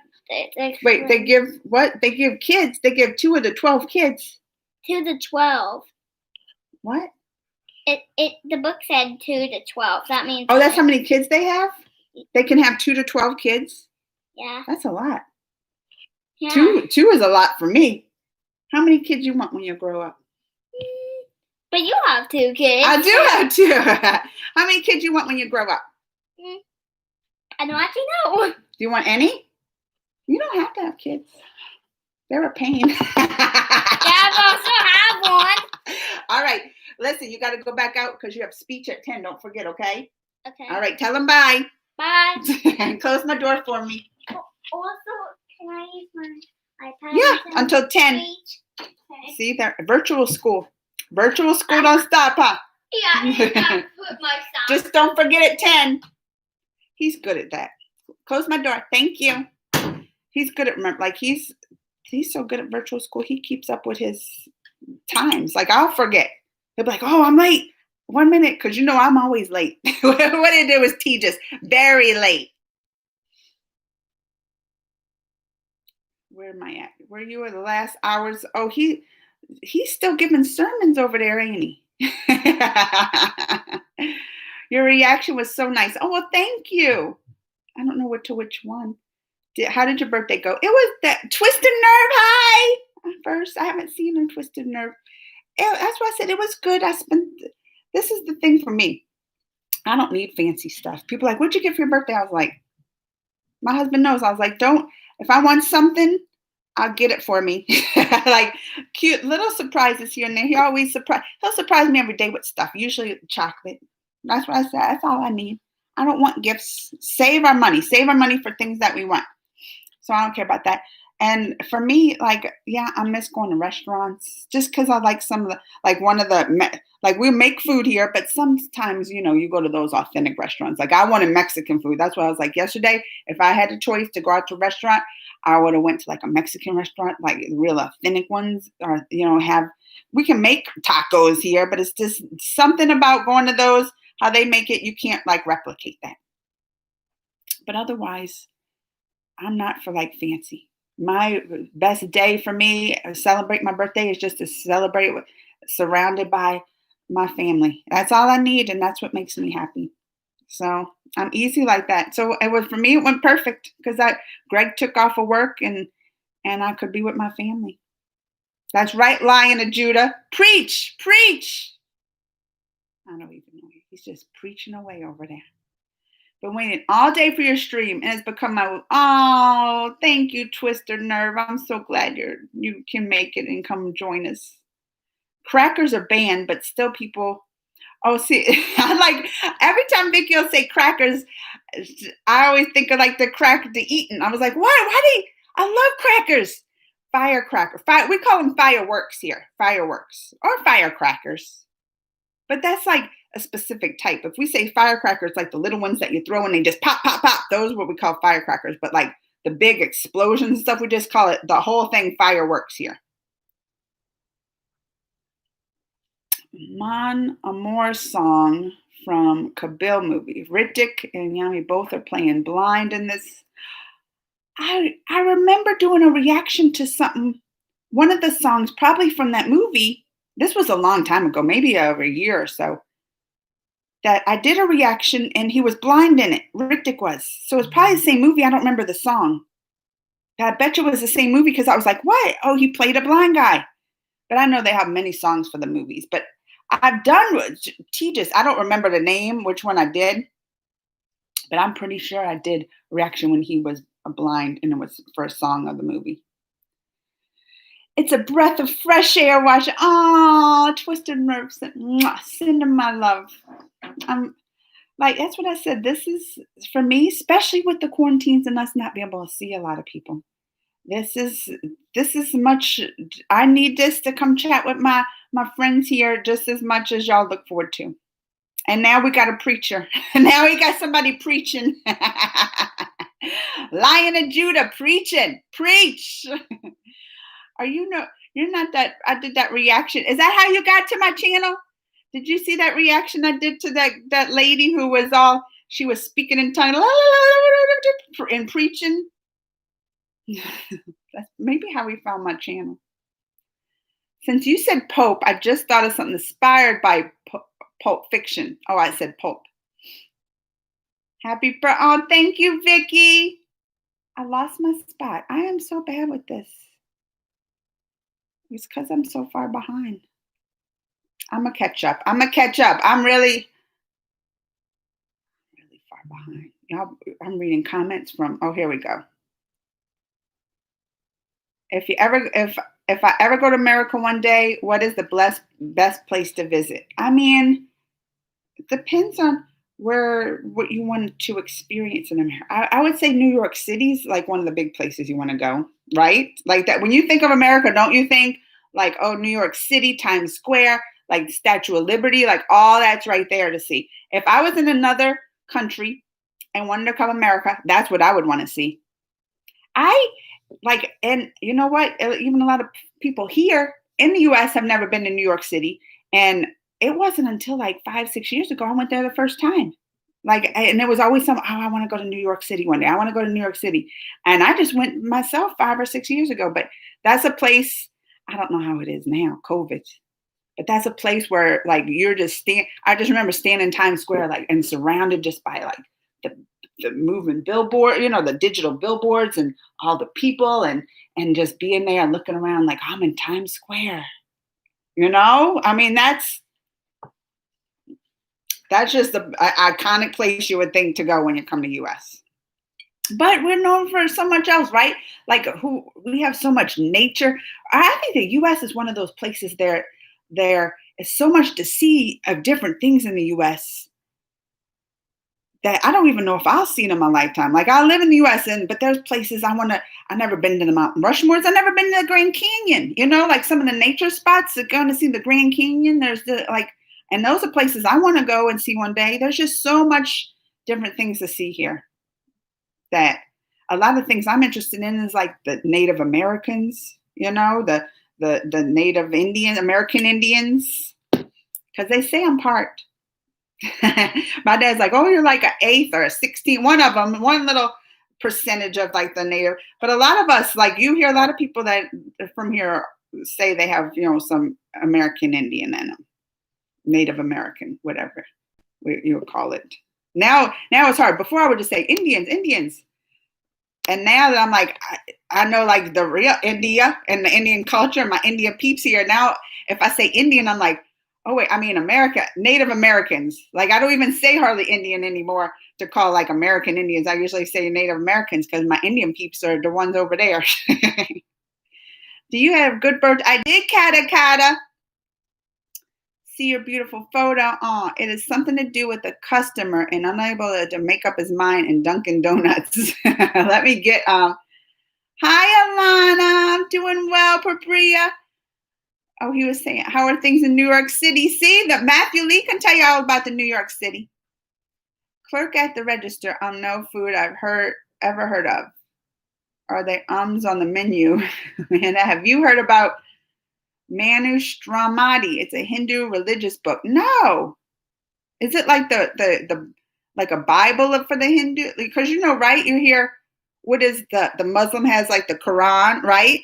Wait, they give what? They give kids. They give 2 of the 12 kids.
2 to 12.
What?
The book said 2 to 12. That means.
Oh, that's how many kids they have? They can have 2 to 12 kids?
Yeah.
That's a lot.
Yeah.
Two is a lot for me. How many kids you want when you grow up?
But you have 2 kids.
I do have 2. How many kids you want when you grow up?
I don't actually know.
Do you want any? You don't have to have kids. They're a pain.
Yeah, I also have one.
All right. Listen, you got to go back out because you have speech at 10. Don't forget, okay?
Okay.
All right. Tell them bye.
Bye.
And close my door for me.
Also, can I use my iPad?
Yeah, until 10.
Okay.
See, they're virtual school. Virtual school don't stop, huh?
Yeah, I need to put my stuff.
Just don't forget at 10. He's good at that. Close my door. Thank you. He's good at he's so good at virtual school. He keeps up with his times. Like I'll forget. He'll be like, "Oh, I'm late. 1 minute," because you know I'm always late. What did it do was T just very late. Where am I at? Where you were the last hours? Oh, he's still giving sermons over there, ain't he? Your reaction was so nice. Oh, well, thank you. I don't know which one. How did your birthday go? It was that Twisted Nerve. Hi. First, I haven't seen a Twisted Nerve. That's why I said it was good. This is the thing for me. I don't need fancy stuff. People are like, what'd you get for your birthday? I was like, my husband knows. I was like, if I want something, I'll get it for me. Like cute little surprises here and there. He'll surprise me every day with stuff, usually chocolate. That's what I said. That's all I need. I don't want gifts. Save our money for things that we want. So I don't care about that. And for me, like, yeah, I miss going to restaurants just because I like some of the, like we make food here, but sometimes, you go to those authentic restaurants. Like I wanted Mexican food. That's why I was like yesterday, if I had a choice to go out to a restaurant, I would have went to like a Mexican restaurant, like real authentic ones, or, we can make tacos here, but it's just something about going to those, how they make it. You can't like replicate that. But otherwise, I'm not for like fancy. My best day for me, celebrate my birthday is just to celebrate surrounded by my family. That's all I need, and that's what makes me happy. So I'm easy like that. So for me, it went perfect because Greg took off of work and I could be with my family. That's right, Lion of Judah. Preach. I don't even know. He's just preaching away over there. Been waiting all day for your stream, and it's become thank you, Twisted Nerve. I'm so glad you can make it and come join us. Crackers are banned, but still people. Oh, see, I like every time Vicky will say crackers, I always think of like the cracker to eating. I was like, what? I love crackers. Firecracker. We call them fireworks here. Fireworks or firecrackers. But that's like a specific type. If we say firecrackers, like the little ones that you throw and they just pop, pop, pop, those are what we call firecrackers. But like the big explosions and stuff, we just call it the whole thing fireworks here. Mon Amour song from Kabil movie. Ritik and Yami both are playing blind in this. I remember doing a reaction to something, one of the songs, probably from that movie. This was a long time ago, maybe over a year or so. That I did a reaction and he was blind in it. Ritik was. So it's probably the same movie. I don't remember the song. I bet you it was the same movie because I was like, what? Oh, he played a blind guy. But I know they have many songs for the movies. But I've done Tejas. I don't remember the name, which one I did. But I'm pretty sure I did a reaction when he was blind and it was for a song of the movie. It's a breath of fresh air. Watch. Oh, Twisted Nerves. Send him my love. Like, that's what I said. This is, for me, especially with the quarantines and us not being able to see a lot of people. This is much. I need this to come chat with my friends here just as much as y'all look forward to. And now we got a preacher. Now we got somebody preaching. Lion of Judah preaching. Preach. You're not that. I did that reaction. Is that how you got to my channel? Did you see that reaction I did to that lady who was she was speaking in tongues and preaching? That's maybe how we found my channel. Since you said Pope, I just thought of something inspired by Pulp Fiction. Oh, I said Pope. Happy birthday. Oh, thank you, Vicky. I lost my spot. I am so bad with this. It's because I'm so far behind. I'm going to catch up. I'm really far behind. Y'all, I'm reading comments from, here we go. If I ever go to America one day, what is the best place to visit? I mean, it depends on what you want to experience in America. I would say New York City is like one of the big places you want to go, right? Like that. When you think of America, don't you think like, oh, New York City, Times Square, like the Statue of Liberty, like all that's right there to see. If I was in another country and wanted to come to America, that's what I would want to see. And you know what? Even a lot of people here in the U.S. have never been to New York City. And it wasn't until like 5-6 years ago I went there the first time. And it was always I want to go to New York City one day. I want to go to New York City. And I just went myself 5 or 6 years ago. But that's a place, I don't know how it is now, COVID. But that's a place where like you're just I just remember standing in Times Square like and surrounded just by like the moving billboard, the digital billboards and all the people and just being there and looking around like I'm in Times Square. I mean, that's just the iconic place you would think to go when you come to US. But we're known for so much else, right? Like we have so much nature. I think the US is one of those places there is so much to see of different things in the US that I don't even know if I'll see in my lifetime. Like I live in the US but there's places I've never been to the Mount Rushmores. I've never been to the Grand Canyon, like some of the nature spots going to see the Grand Canyon. There's and those are places I want to go and see one day. There's just so much different things to see here that a lot of things I'm interested in is like the Native Americans, the Native American Indians, because they say I'm part. My dad's like, oh, you're like an 8th or a 16th, one of them, one little percentage of like the native. But a lot of us, like you hear a lot of people that from here say they have, some American Indian in them, Native American, whatever you would call it. Now it's hard. Before I would just say Indians. And now that I'm like, I know like the real India and the Indian culture, my India peeps here. Now, if I say Indian, I'm like, oh, wait, I mean, America, Native Americans. Like, I don't even say hardly Indian anymore to call like American Indians. I usually say Native Americans because my Indian peeps are the ones over there. Do you have good birds? I did, Kata. See your beautiful photo. Oh, it is something to do with the customer and unable to make up his mind in Dunkin' Donuts. Let me get, hi, Alana. I'm doing well, Papria. Oh, he was saying, how are things in New York City? See, that Matthew Lee can tell you all about the New York City. Clerk at the register. No food I've ever heard of. Are they on the menu? And have you heard about Manushramati. It's a Hindu religious book. No. Is it like the like a Bible for the Hindu? Because you know, right? You hear what is the Muslim has like the Quran, right?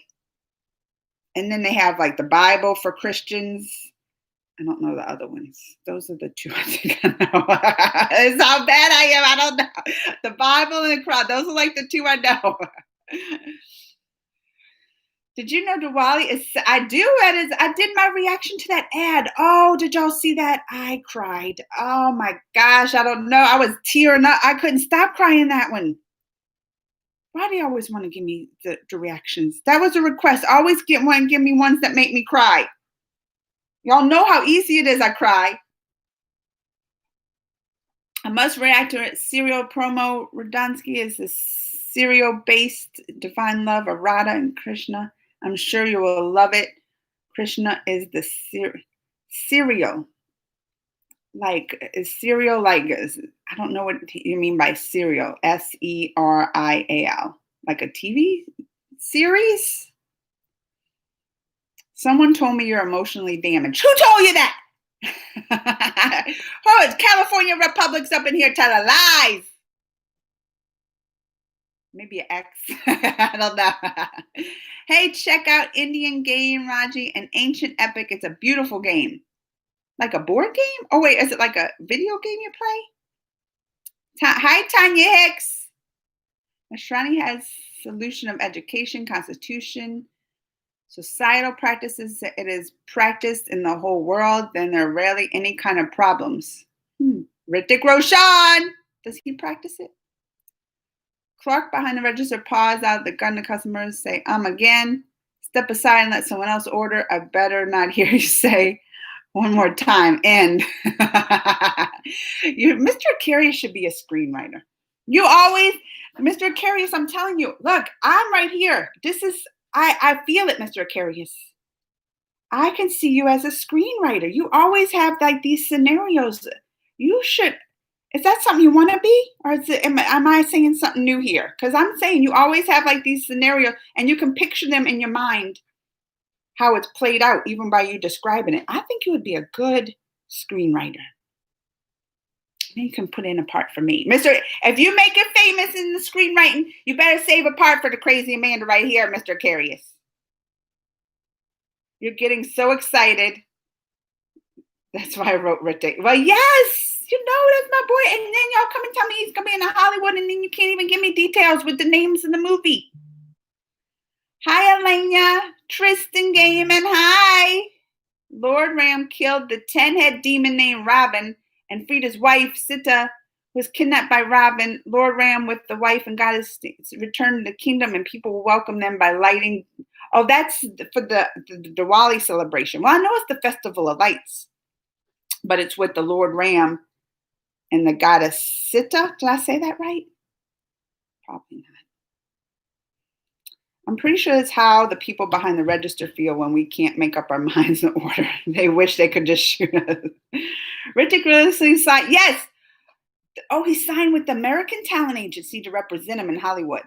And then they have like the Bible for Christians. I don't know the other ones. Those are the two I think I know. It's how bad I am. I don't know. The Bible and the Quran. Those are like the two I know. Did you know Diwali is? I do. I did my reaction to that ad. Oh, did y'all see that? I cried. Oh my gosh. I don't know. I was tearing up. I couldn't stop crying that one. Why do you always want to give me the reactions? That was a request. Always give me ones that make me cry. Y'all know how easy it is. I cry. I must react to it. Serial promo. Radansky is the serial-based divine love of Radha and Krishna. I'm sure you will love it. Krishna is the serial. Like, is serial like, I don't know what you mean by serial. Serial. Like a TV series? Someone told me you're emotionally damaged. Who told you that? Oh, it's California Republic's up in here telling lies. Maybe an X. I don't know. Hey, check out Indian Game, Raji, an ancient epic. It's a beautiful game. Like a board game? Oh, wait, is it like a video game you play? Hi, Tanya Hicks. Ashrani has solution of education, constitution, societal practices. It is practiced in the whole world. Then there are rarely any kind of problems. Hrithik Roshan. Does he practice it? Clark behind the register paws out the gun to customers, say, again. Step aside and let someone else order. I better not hear you say one more time. And Mr. Carius should be a screenwriter. You always, Mr. Carius, I'm telling you, look, I'm right here. I feel it, Mr. Carius. I can see you as a screenwriter. You always have like these scenarios. You should. Is that something you want to be? Or am I saying something new here? Because I'm saying you always have like these scenarios and you can picture them in your mind, how it's played out, even by you describing it. I think you would be a good screenwriter. You can put in a part for me. If you make it famous in the screenwriting, you better save a part for the crazy Amanda right here, Mr. Carius. You're getting so excited. That's why I wrote Hrithik. Well, yes! You know, that's my boy. And then y'all come and tell me he's going to be in Hollywood, and then you can't even give me details with the names in the movie. Hi, Elena. Tristan Gaiman. Hi. Lord Ram killed the 10-head demon named Ravan and freed his wife, Sita, was kidnapped by Ravan. Lord Ram with the wife and goddess returned to the kingdom, and people will welcome them by lighting. Oh, that's for the Diwali celebration. Well, I know it's the Festival of Lights, but it's with the Lord Ram and the goddess Sita. Did I say that right? Probably not. I'm pretty sure it's how the people behind the register feel when we can't make up our minds in order. They wish they could just shoot us. Ridiculously signed. Yes. Oh, he signed with the American Talent Agency to represent him in Hollywood.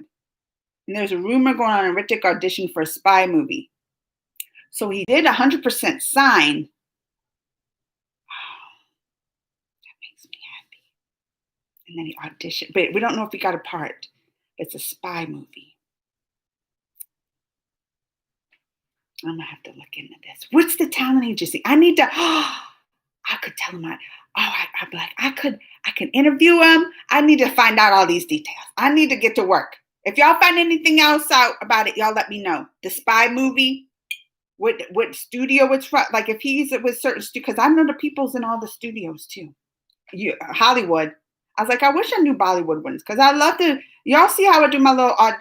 And there's a rumor going on, Hrithik auditioned for a spy movie. So he did 100% sign. And then he auditioned, but we don't know if he got a part. It's a spy movie. I'm gonna have to look into this. What's the talent agency? I need to. I could tell him. I'd be like, I can interview him. I need to find out all these details. I need to get to work. If y'all find anything else out about it, y'all let me know. The spy movie. What studio it's from? Like if he's with certain because I know the people's in all the studios too. Hollywood. I was like, I wish I knew Bollywood ones because I love to. Y'all see how I do my little. I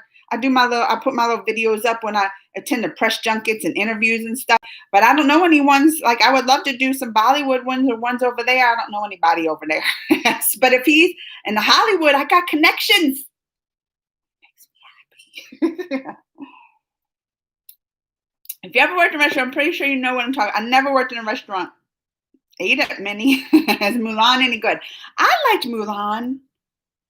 put my little videos up when I attend the press junkets and interviews and stuff. But I don't know any ones. Like I would love to do some Bollywood ones or ones over there. I don't know anybody over there. But if he's in the Hollywood, I got connections. Makes me happy. If you ever worked in a restaurant, I'm pretty sure you know what I'm talking. I never worked in a restaurant. Ate at many. Is Mulan any good? I liked Mulan.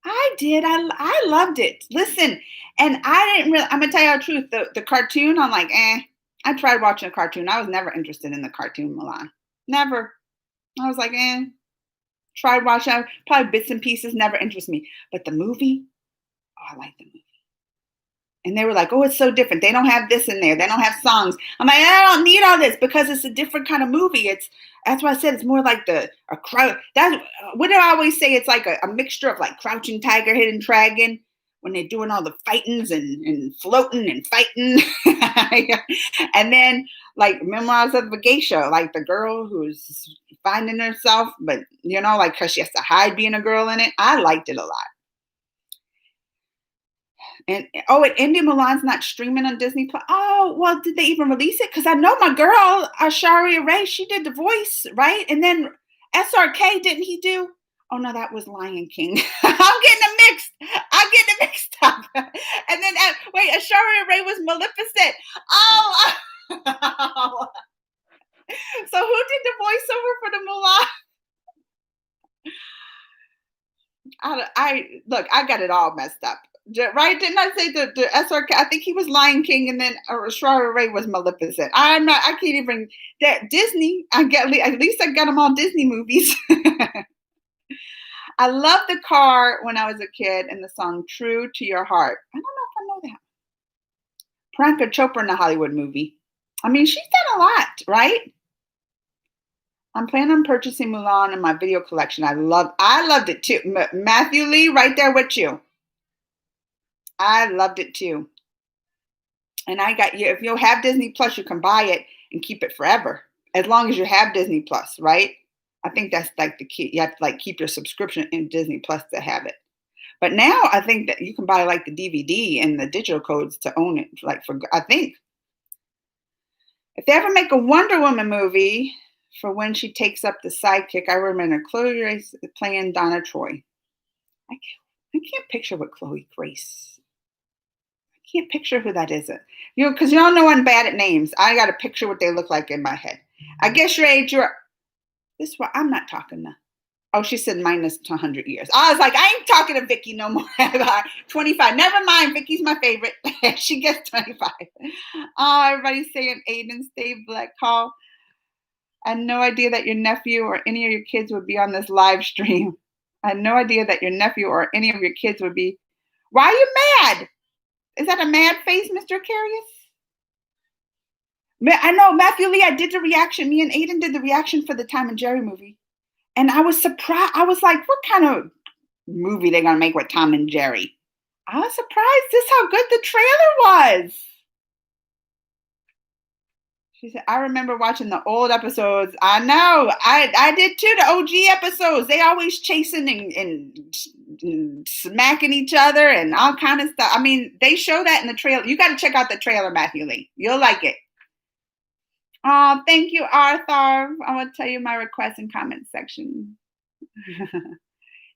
I did. I loved it. Listen, and I didn't really. I'm gonna tell you the truth. The cartoon, I'm like, eh. I tried watching a cartoon. I was never interested in the cartoon Mulan. Never. I was like, tried watching probably bits and pieces, never interest me. But the movie, oh, I like the movie. And they were like, oh, it's so different. They don't have this in there. They don't have songs. I'm like, I don't need all this because it's a different kind of movie. That's why I said it's more like a crowd. That's what do I always say? It's like a mixture of like Crouching Tiger, Hidden Dragon when they're doing all the fightings and floating and fighting. And then like Memoirs of a Geisha, like the girl who's finding herself, but like because she has to hide being a girl in it. I liked it a lot. And India Mulan's not streaming on Disney Plus. Oh, well, did they even release it? Because I know my girl, Asharia Ray, she did the voice, right? And then SRK, didn't he do? Oh, no, that was Lion King. I'm getting it mixed up. And then, wait, Asharia Ray was Maleficent. Oh, so who did the voiceover for the Mulan? I got it all messed up. Right? Didn't I say the SRK? I think he was Lion King, and then Shara Ray was Maleficent. I can't even. That Disney. At least I got them all Disney movies. I loved the car when I was a kid, and the song "True to Your Heart." I don't know if I know that. Priyanka Chopra in the Hollywood movie. I mean, she's done a lot, right? I'm planning on purchasing Mulan in my video collection. I loved it too. Matthew Lee, right there with you. I loved it too. And I got you. If you have Disney Plus, you can buy it and keep it forever. As long as you have Disney Plus, right? I think that's like the key. You have to like keep your subscription in Disney Plus to have it. But now I think that you can buy like the DVD and the digital codes to own it. I think. If they ever make a Wonder Woman movie for when she takes up the sidekick, I remember Chloe Grace playing Donna Troy. I can't picture what Chloe Grace. Can't picture who that is. Because y'all know I'm bad at names. I got to picture what they look like in my head. I guess your age, this one, I'm not talking to. Oh, she said minus 100 years. I was like, I ain't talking to Vicky no more. 25. Never mind. Vicky's my favorite. She gets 25. Oh, everybody's saying Aiden, stay black. Call. I had no idea that your nephew or any of your kids would be on this live stream. I had no idea that your nephew or any of your kids would be. Why are you mad? Is that a mad face, Mr. Carius? I know, Matthew Lee, I did the reaction. Me and Aiden did the reaction for the Tom and Jerry movie. And I was surprised. I was like, what kind of movie they're going to make with Tom and Jerry? I was surprised. This is how good the trailer was. She said, I remember watching the old episodes. I know. I did too, the OG episodes. They always chasing and smacking each other and all kind of stuff. I mean, they show that in the trailer. You got to check out the trailer, Matthew Lee. You'll like it. Oh, thank you, Arthur. I want to tell you my request and comment section.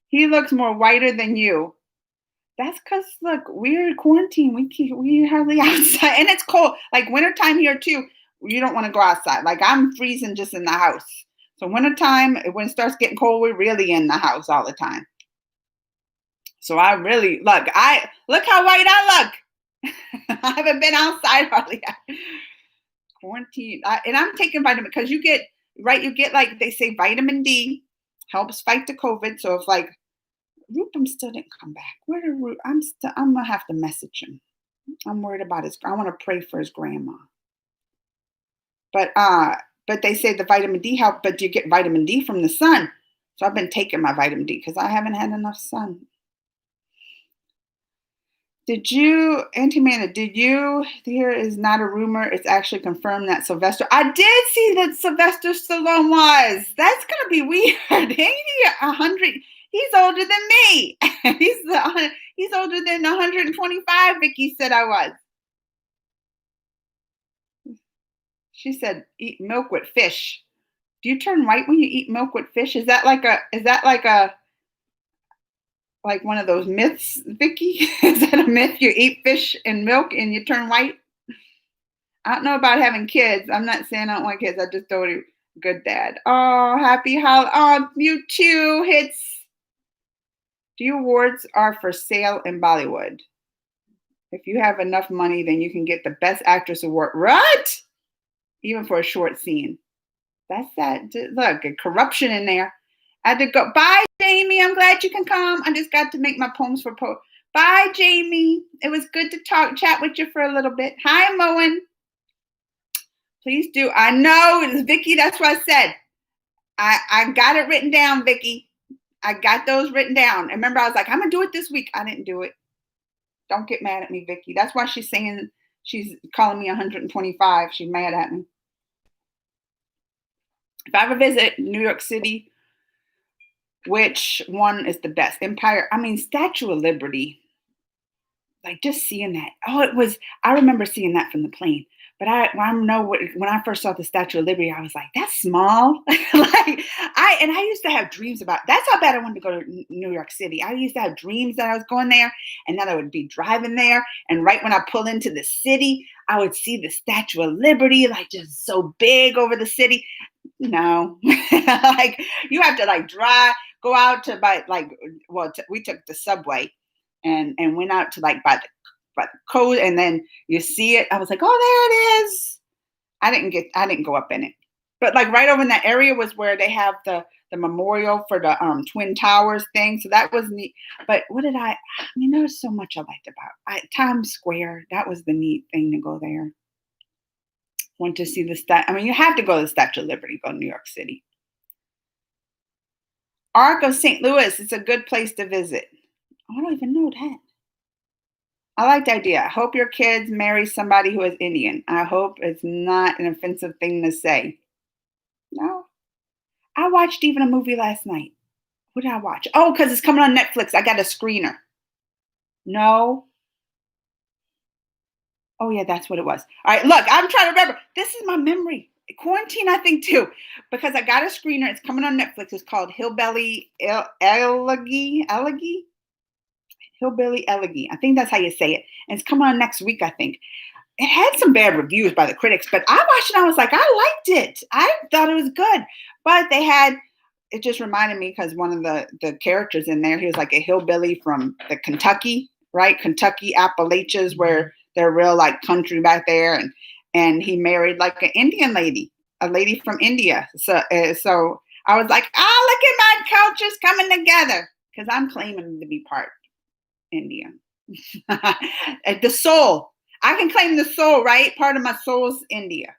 He looks more whiter than you. That's because, look, we're in quarantine. We hardly outside. And it's cold. Like wintertime here, too. You don't want to go outside. Like I'm freezing just in the house. So wintertime, when it starts getting cold, we're really in the house all the time. So I really look how white I look. I haven't been outside hardly. Quarantine. And I'm taking vitamin because you get like they say vitamin D helps fight the COVID. So if like Rupam still didn't come back. Where did I'm gonna have to message him. I'm worried about I want to pray for his grandma. But they say the vitamin D help, but you get vitamin D from the sun. So I've been taking my vitamin D because I haven't had enough sun. Auntie Amanda, there is not a rumor, it's actually confirmed that Sylvester, I did see that Sylvester Stallone was. That's going to be weird. Ain't he 100? He's older than me. He's older than 125, Vicky said I was. She said, eat milk with fish. Do you turn white when you eat milk with fish? Is that like one of those myths, Vicky? Is that a myth? You eat fish and milk and you turn white? I don't know about having kids. I'm not saying I don't want kids. I just told you, good dad. Oh, happy holiday. Oh, you too. Few awards are for sale in Bollywood. If you have enough money, then you can get the Best Actress award. What? even for a short scene. That's that. Look, corruption in there. I had to go. Bye, Jamie. I'm glad you can come. I just got to make my poems for Bye, Jamie. It was good to chat with you for a little bit. Hi, Moen. Please do. I know, it's Vicky. That's what I said. I got it written down, Vicky. I got those written down. And remember, I was like, I'm gonna do it this week. I didn't do it. Don't get mad at me, Vicky. That's why she's saying, she's calling me 125. She's mad at me. If I ever visit New York City, which one is the best? Empire, Statue of Liberty. Like just seeing that. I remember seeing that from the plane. But when I first saw the Statue of Liberty, I was like, that's small. I used to have dreams about, that's how bad I wanted to go to New York City. I used to have dreams that I was going there and that I would be driving there. And right when I pull into the city, I would see the Statue of Liberty, like just so big over the city. No, like you have to like go out to we took the subway and went out to like by the code, and then you see it. I was like, oh, there it is. I didn't go up in it, but like right over in that area was where they have the memorial for the Twin Towers thing. So that was neat. But there was so much I liked about Times Square. That was the neat thing to go there. Want to see you have to go to the Statue of Liberty, go to New York City. Ark of St. Louis, it's a good place to visit. I don't even know that. I like the idea. I hope your kids marry somebody who is Indian. I hope it's not an offensive thing to say. No. I watched even a movie last night. What did I watch? Oh, because it's coming on Netflix. I got a screener. No. Oh, yeah, that's what it was. All right, look, I'm trying to remember. This is my memory. Quarantine, I think, too, because I got a screener. It's coming on Netflix. It's called Hillbilly Elegy. Hillbilly Elegy. I think that's how you say it. And it's coming on next week, I think. It had some bad reviews by the critics, but I watched it and I was like, I liked it. I thought it was good. But it just reminded me because one of the characters in there, he was like a hillbilly from the Kentucky, right? Kentucky Appalachians, where they're real like country back there. And he married like an Indian lady, a lady from India. So I was like, look at my cultures coming together, because I'm claiming to be part Indian. The soul. I can claim the soul, right? Part of my soul's India.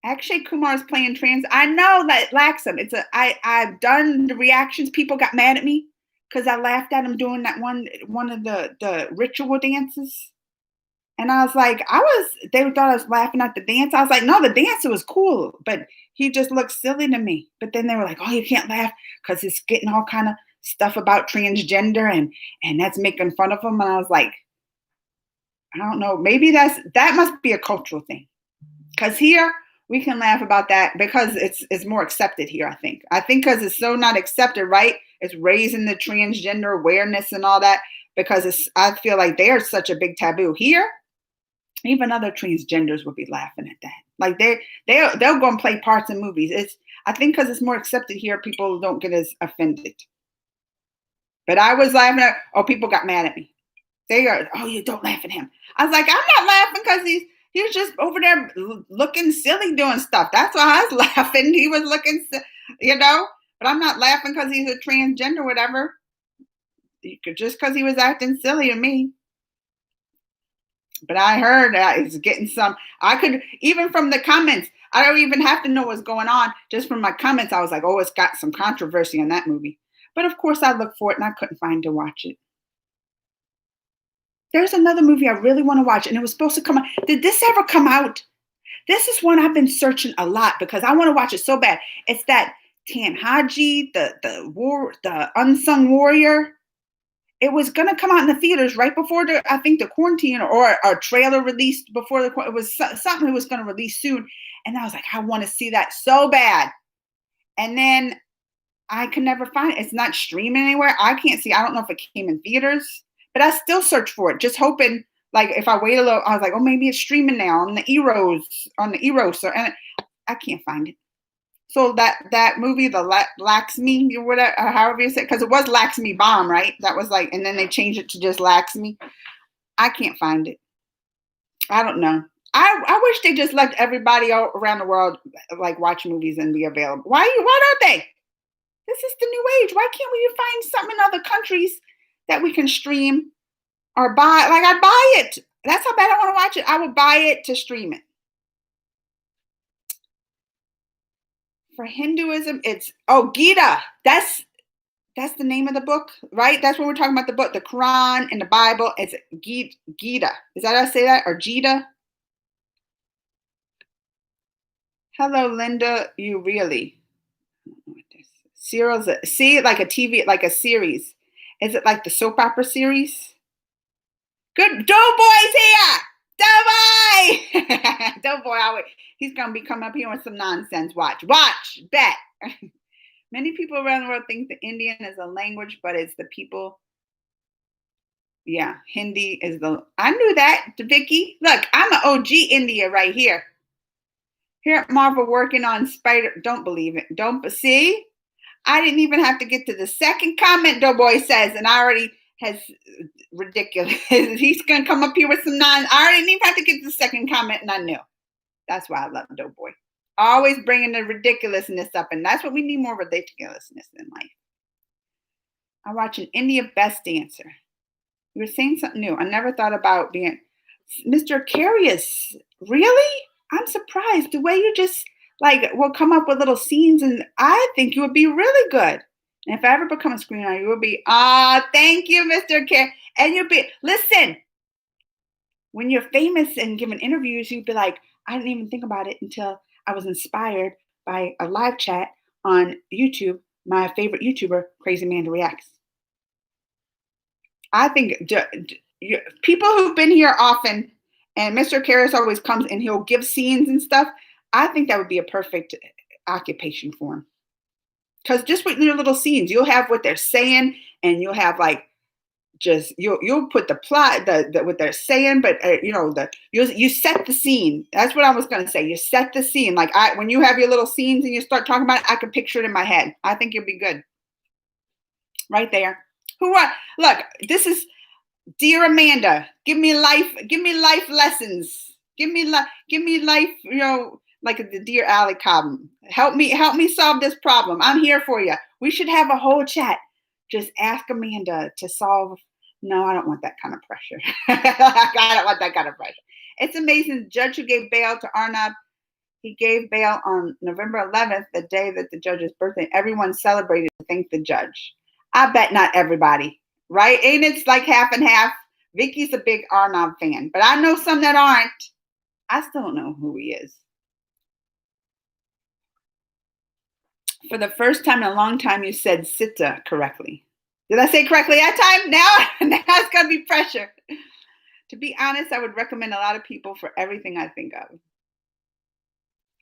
Akshay Kumar is playing trans. I know that Laxam. I've done the reactions. People got mad at me because I laughed at him doing that one of the ritual dances. And I was like, they thought I was laughing at the dance. I was like, no, the dancer was cool, but he just looked silly to me. But then they were like, oh, you can't laugh because it's getting all kind of stuff about transgender and that's making fun of him. And I was like, I don't know. Maybe that must be a cultural thing. Because here we can laugh about that because it's more accepted here, I think. I think because it's so not accepted, right? It's raising the transgender awareness and all that, because I feel like there's such a big taboo here. Even other transgenders would be laughing at that. Like they'll go and play parts in movies. I think because it's more accepted here, people don't get as offended. But I was laughing at, people got mad at me. They are, you don't laugh at him. I was like, I'm not laughing because he was just over there looking silly doing stuff. That's why I was laughing. He was looking, but I'm not laughing because he's a transgender, whatever. Just because he was acting silly to me. But I heard he's getting I could, even from the comments, I don't even have to know what's going on. Just from my comments, I was like, it's got some controversy in that movie. But of course, I looked for it and I couldn't find to watch it. There's another movie I really want to watch, and it was supposed to come out. Did this ever come out? This is one I've been searching a lot because I want to watch it so bad. It's that Tanhaji, the unsung warrior. It was going to come out in the theaters right before the quarantine, or a trailer released before it was something that was going to release soon. And I was like, I want to see that so bad. And then I could never find it. It's not streaming anywhere. I can't see. I don't know if it came in theaters, but I still search for it, just hoping, like, if I wait a little, I was like, maybe it's streaming now on the Eros, and I can't find it. So that movie, the Laxmi, or whatever, however you say, because it was Laxmi Bomb, right? That was like, and then they changed it to just Laxmi. I can't find it. I don't know. I wish they just let everybody around the world like watch movies and be available. Why don't they? This is the new age. Why can't we find something in other countries that we can stream or buy? Like I'd buy it. That's how bad I want to watch it. I would buy it to stream it. For Hinduism, it's Gita. That's the name of the book, right? That's what we're talking about. The book, the Quran and the Bible. It's Gita. Is that how I say that? Or Gita? Hello, Linda. You really? I don't know what this serials. See, like a TV, like a series. Is it like the soap opera series? Good. Doughboy's here. Doughboy. Doughboy. He's gonna be coming up here with some nonsense. Watch. Bet. Many people around the world think the Indian is a language, but it's the people. Yeah, Hindi is I knew that, Vicky. Look, I'm an OG India right here. Here at Marvel working on Spider. Don't believe it. Don't see. I didn't even have to get to the second comment, Doughboy says, and I already has ridiculous. He's gonna come up here with some I already didn't even have to get to the second comment, and I knew. That's why I love Doughboy. Always bringing the ridiculousness up, and that's what we need, more ridiculousness in life. I watch an India Best Dancer. You were saying something new. I never thought about being Mr. Curious. Really? I'm surprised the way you just will come up with little scenes, and I think you would be really good. And if I ever become a screenwriter, you would be, thank you, Mr. Care. And you'd be, listen, when you're famous and giving interviews, you'd be like, I didn't even think about it until I was inspired by a live chat on YouTube, my favorite YouTuber, Crazy Amanda Reacts. I think people who've been here often, and Mr. Karras always comes and he'll give scenes and stuff, I think that would be a perfect occupation for him. Because just with your little scenes, you'll have what they're saying, and you'll have you'll put the plot, the what they're saying, but you set the scene. That's what I was gonna say. You set the scene. When you have your little scenes and you start talking about it, I can picture it in my head. I think you'll be good. Right there. Look, this is Dear Amanda. Give me life lessons. Give me life, like the Dear Ally column. Help me solve this problem. I'm here for you. We should have a whole chat. Just ask Amanda to solve. No, I don't want that kind of pressure. I don't want that kind of pressure. It's amazing. The judge who gave bail to Arnab, he gave bail on November 11th, the day that the judge's birthday. Everyone celebrated to thank the judge. I bet not everybody, right? Ain't it like half and half? Vicky's a big Arnab fan, but I know some that aren't. I still don't know who he is. For the first time in a long time, you said Sita correctly. Did I say correctly that time? Now it's going to be pressure. To be honest, I would recommend a lot of people for everything I think of.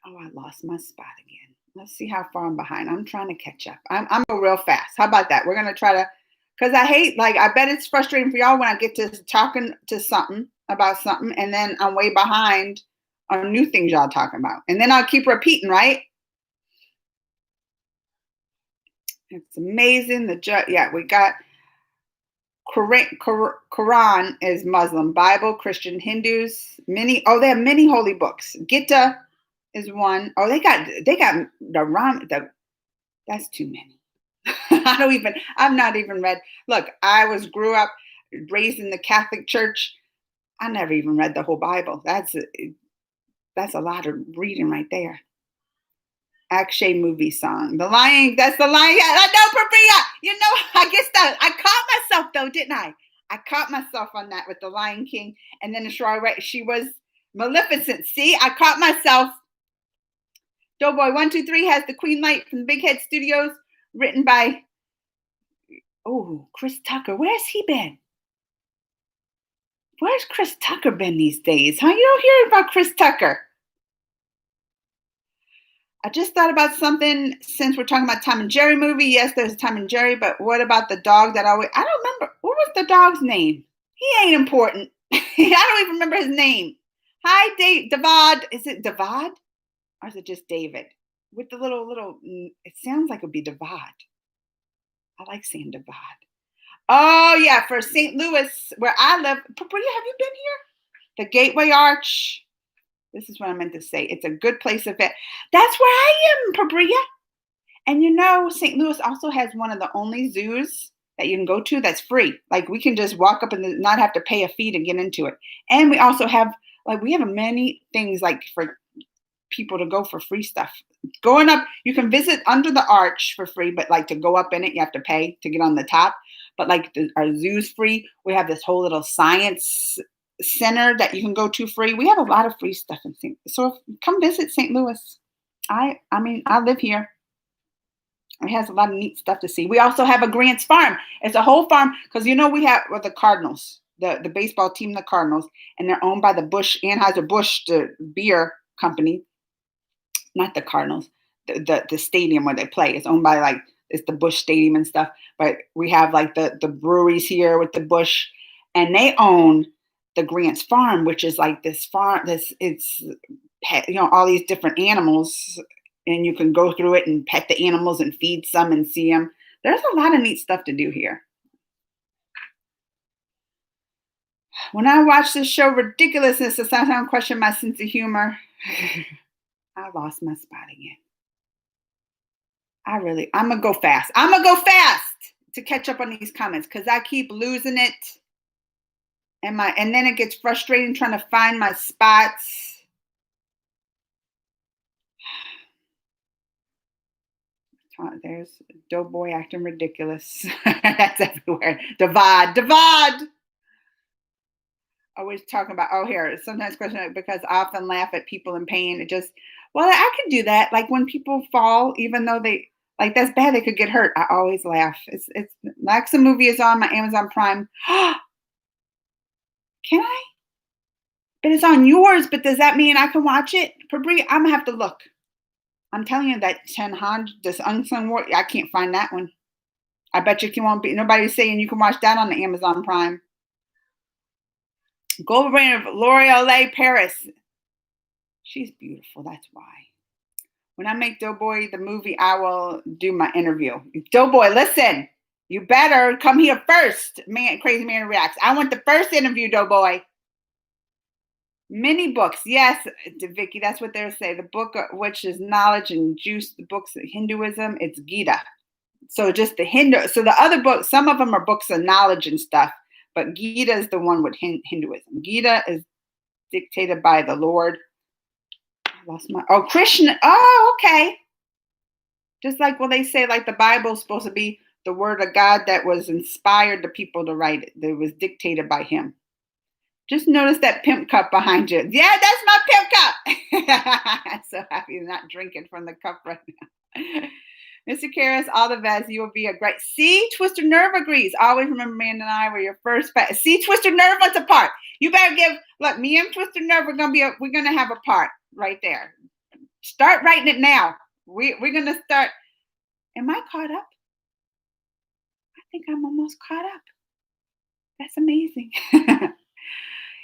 Oh, I lost my spot again. Let's see how far I'm behind. I'm trying to catch up. I'm go real fast. How about that? We're going to try to, because I hate, I bet it's frustrating for y'all when I get to talking to something about something, and then I'm way behind on new things y'all talking about. And then I'll keep repeating, right? It's amazing. We got Quran is Muslim, Bible, Christian, Hindus, they have many holy books. Gita is one. Oh, they got the Ram. That's too many. I've not even read. Look, I grew up raised in the Catholic Church. I never even read the whole Bible. That's a lot of reading right there. Akshay movie song. The Lion. That's the Lion. I know, Priya. I guess that I caught myself though, didn't I? I caught myself on that with the Lion King, and then she was Maleficent. See, I caught myself. Doughboy 123 has the Queen Light from Big Head Studios, written by Chris Tucker. Where's he been? Where's Chris Tucker been these days? Huh? You don't hear about Chris Tucker. I just thought about something since we're talking about Tom and Jerry movie. Yes, there's a Tom and Jerry, but what about the dog that I don't remember. What was the dog's name? He ain't important. I don't even remember his name. Hi, Davad. Is it Davad? Or is it just David? With the little, it sounds like it would be Davad. I like saying Davad. Oh, yeah, for St. Louis, where I live. Have you been here? The Gateway Arch. This is what I meant to say. It's a good place of it. That's where I am, Pabria. And you know, St. Louis also has one of the only zoos that you can go to that's free. Like we can just walk up and not have to pay a fee to get into it. And we also have we have many things like for people to go for free stuff. Going up, you can visit under the arch for free, but like to go up in it, you have to pay to get on the top. But like our zoo's free. We have this whole little science center that you can go to free. We have a lot of free stuff in St. So come visit St. Louis. I mean, I live here. It has a lot of neat stuff to see. We also have a Grant's Farm. It's a whole farm because you know we have the Cardinals, the baseball team, the Cardinals, and they're owned by the Anheuser-Busch, the beer company. Not the Cardinals, the stadium where they play. It's owned by it's the Busch Stadium and stuff. But we have the breweries here with the Busch, and they own the Grant's Farm, which is like this farm. It's all these different animals. And you can go through it and pet the animals and feed some and see them. There's a lot of neat stuff to do here. When I watch this show, Ridiculousness, I sometimes question my sense of humor. I lost my spot again. I'm going to go fast. I'm going to go fast to catch up on these comments because I keep losing it. And then it gets frustrating trying to find my spots. There's Doughboy acting ridiculous. That's everywhere. Davad. Always talking about, here, sometimes question because I often laugh at people in pain. I could do that. Like when people fall, even though they, that's bad, they could get hurt. I always laugh. It's like the movie is on my Amazon Prime. Can I? But it's on yours, but does that mean I can watch it? Pabri, I'm going to have to look. I'm telling you that Chen Han, this Unsung War, I can't find that one. I bet you won't be. Nobody's saying you can watch that on the Amazon Prime. Golden Reign of L'Oreal Paris. She's beautiful. That's why. When I make Doughboy the movie, I will do my interview. Doughboy, listen. You better come here first. Crazy Man Reacts. I want the first interview, Doughboy. Many books, yes, Vicky, that's what they say. The book, which is knowledge and juice, the books of Hinduism, it's Gita. So just the Hindu. So the other books, some of them are books of knowledge and stuff, but Gita is the one with Hinduism. Gita is dictated by the Lord. I lost Krishna. Oh, okay. Just they say the Bible is supposed to be the word of God that was inspired the people to write it. That was dictated by him. Just notice that pimp cup behind you. Yeah, that's my pimp cup. I'm so happy you're not drinking from the cup right now. Mr. Karras, all the best. You will be a great. See, Twister Nerve agrees. Always remember, man and I were your first. See, Twister Nerve wants a part. You better look, me and Twister Nerve, we're gonna have a part right there. Start writing it now. We're gonna start. Am I caught up? I think I'm almost caught up. That's amazing.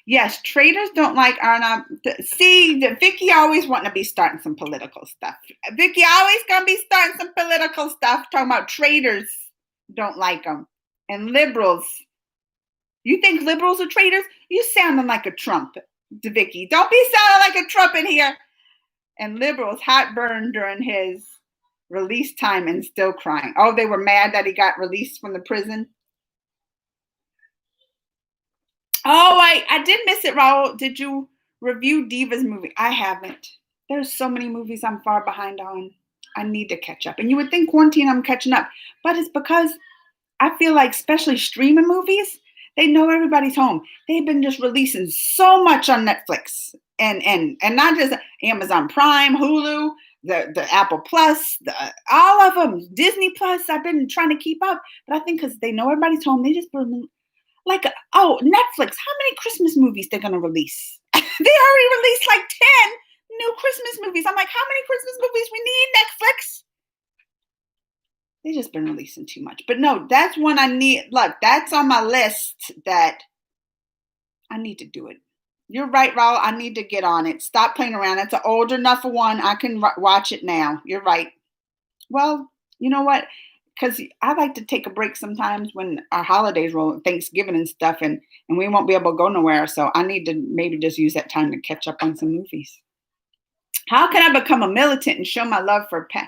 Yes, traders don't like Arnab. See, Vicky always wanting to be starting some political stuff. Vicky always going to be starting some political stuff, talking about traders don't like them. And liberals. You think liberals are traders? You sounding like a Trump, Vicky. Don't be sounding like a Trump in here. And liberals, hot burn during his release time and still crying. Oh, they were mad that he got released from the prison. Oh, I did miss it, Raul. Did you review Diva's movie? I haven't. There's so many movies I'm far behind on. I need to catch up. And you would think quarantine I'm catching up. But it's because I feel like especially streaming movies, they know everybody's home. They've been just releasing so much on Netflix. And not just Amazon Prime, Hulu, the Apple Plus, all of them. Disney Plus, I've been trying to keep up. But I think because they know everybody's home, they just Netflix, how many Christmas movies they're going to release? They already released 10 new Christmas movies. I'm like, how many Christmas movies we need, Netflix? They just been releasing too much. But no, that's one I need. Look, that's on my list that I need to do it. You're right, Raul. I need to get on it. Stop playing around. It's an old enough one. I can watch it now. You're right. Well, you know what? because I like to take a break sometimes when our holidays roll, Thanksgiving and stuff, and we won't be able to go nowhere. So I need to maybe just use that time to catch up on some movies. How can I become a militant and show my love for pet?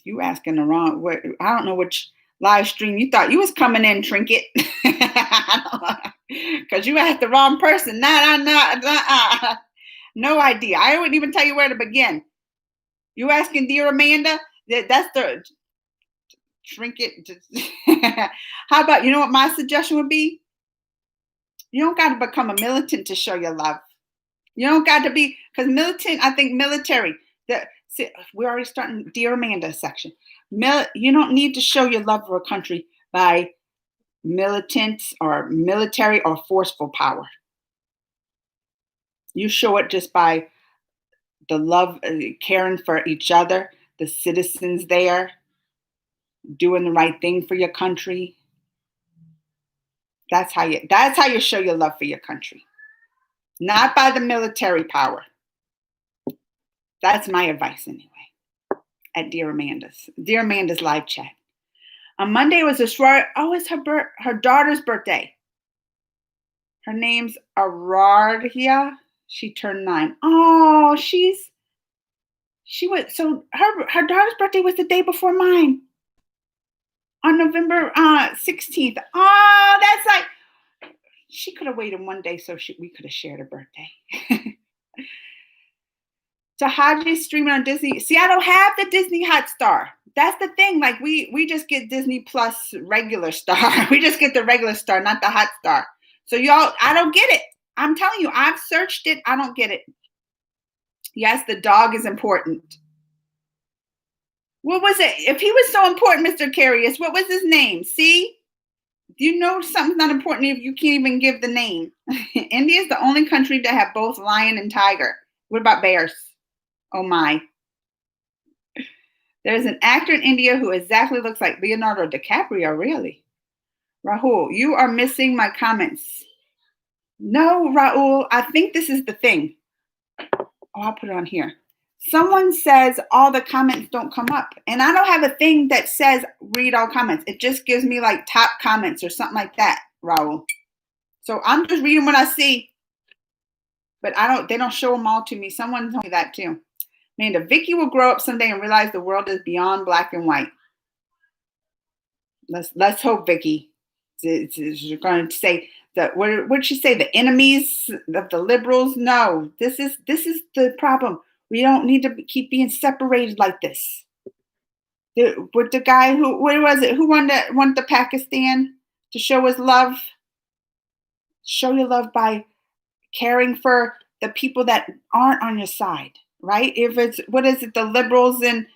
You asking the wrong. I don't know which live stream you thought you was coming in, Trinket, because you asked the wrong person. No idea. I wouldn't even tell you where to begin. You asking dear Amanda? That's the Trinket. How about, you know what my suggestion would be? You don't got to become a militant to show your love. You don't got to be, because militant, I think military. See, we're already starting dear Amanda section. You don't need to show your love for a country by militant or military or forceful power. You show it just by the love, caring for each other, the citizens there, doing the right thing for your country. That's how you show your love for your country. Not by the military power. That's my advice anyway. At Dear Amanda's live chat. On Monday was it's her daughter's birthday. Her name's Aradia. She turned 9. Oh, she was, so her daughter's birthday was the day before mine. On November 16th. Oh, that's like, she could have waited one day so we could have shared a birthday. So Haji's streaming on Disney. See, I don't have the Disney Hotstar. That's the thing. Like we just get Disney Plus regular star. We just get the regular star, not the Hotstar. So y'all, I don't get it. I'm telling you, I've searched it. I don't get it. Yes, the dog is important. What was it? If he was so important, Mr. Carius, what was his name? See? You know something's not important if you can't even give the name. India is the only country to have both lion and tiger. What about bears? Oh my. There's an actor in India who exactly looks like Leonardo DiCaprio, really. Rahul, you are missing my comments. No, Rahul, I think this is the thing. Oh, I'll put it on here. Someone says all the comments don't come up. And I don't have a thing that says read all comments. It just gives me like top comments or something like that, Rahul. So I'm just reading what I see. But they don't show them all to me. Someone told me that too. Amanda, Vicky will grow up someday and realize the world is beyond black and white. Let's hope, Vicky. You're going to say that. What did she say? The enemies of the liberals? No, this is the problem. We don't need to keep being separated like this. With the guy where was it? Who won the Pakistan to show his love? Show your love by caring for the people that aren't on your side, right? If it's, what is it, the liberals and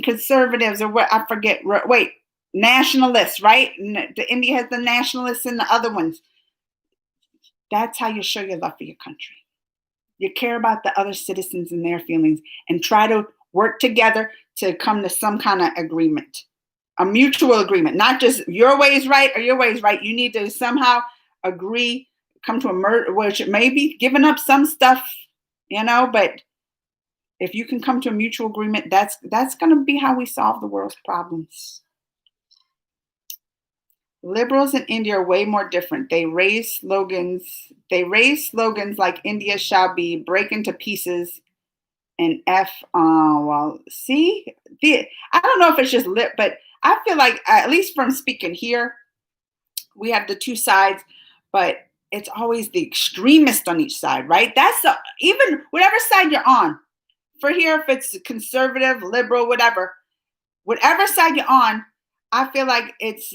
conservatives or what, I forget. Wait, nationalists, right? The India has the nationalists and the other ones. That's how you show your love for your country. You care about the other citizens and their feelings and try to work together to come to some kind of agreement, a mutual agreement, not just your way is right or your way is right. You need to somehow agree, come to a merge, which may be giving up some stuff, but if you can come to a mutual agreement, that's going to be how we solve the world's problems. Liberals in India are way more different. They raise slogans like India shall be breaking to pieces and see, I don't know if it's just lip, but I feel like, at least from speaking here, we have the two sides, but it's always the extremist on each side, right? That's even whatever side you're on. For here, if it's conservative, liberal, whatever side you're on, I feel like it's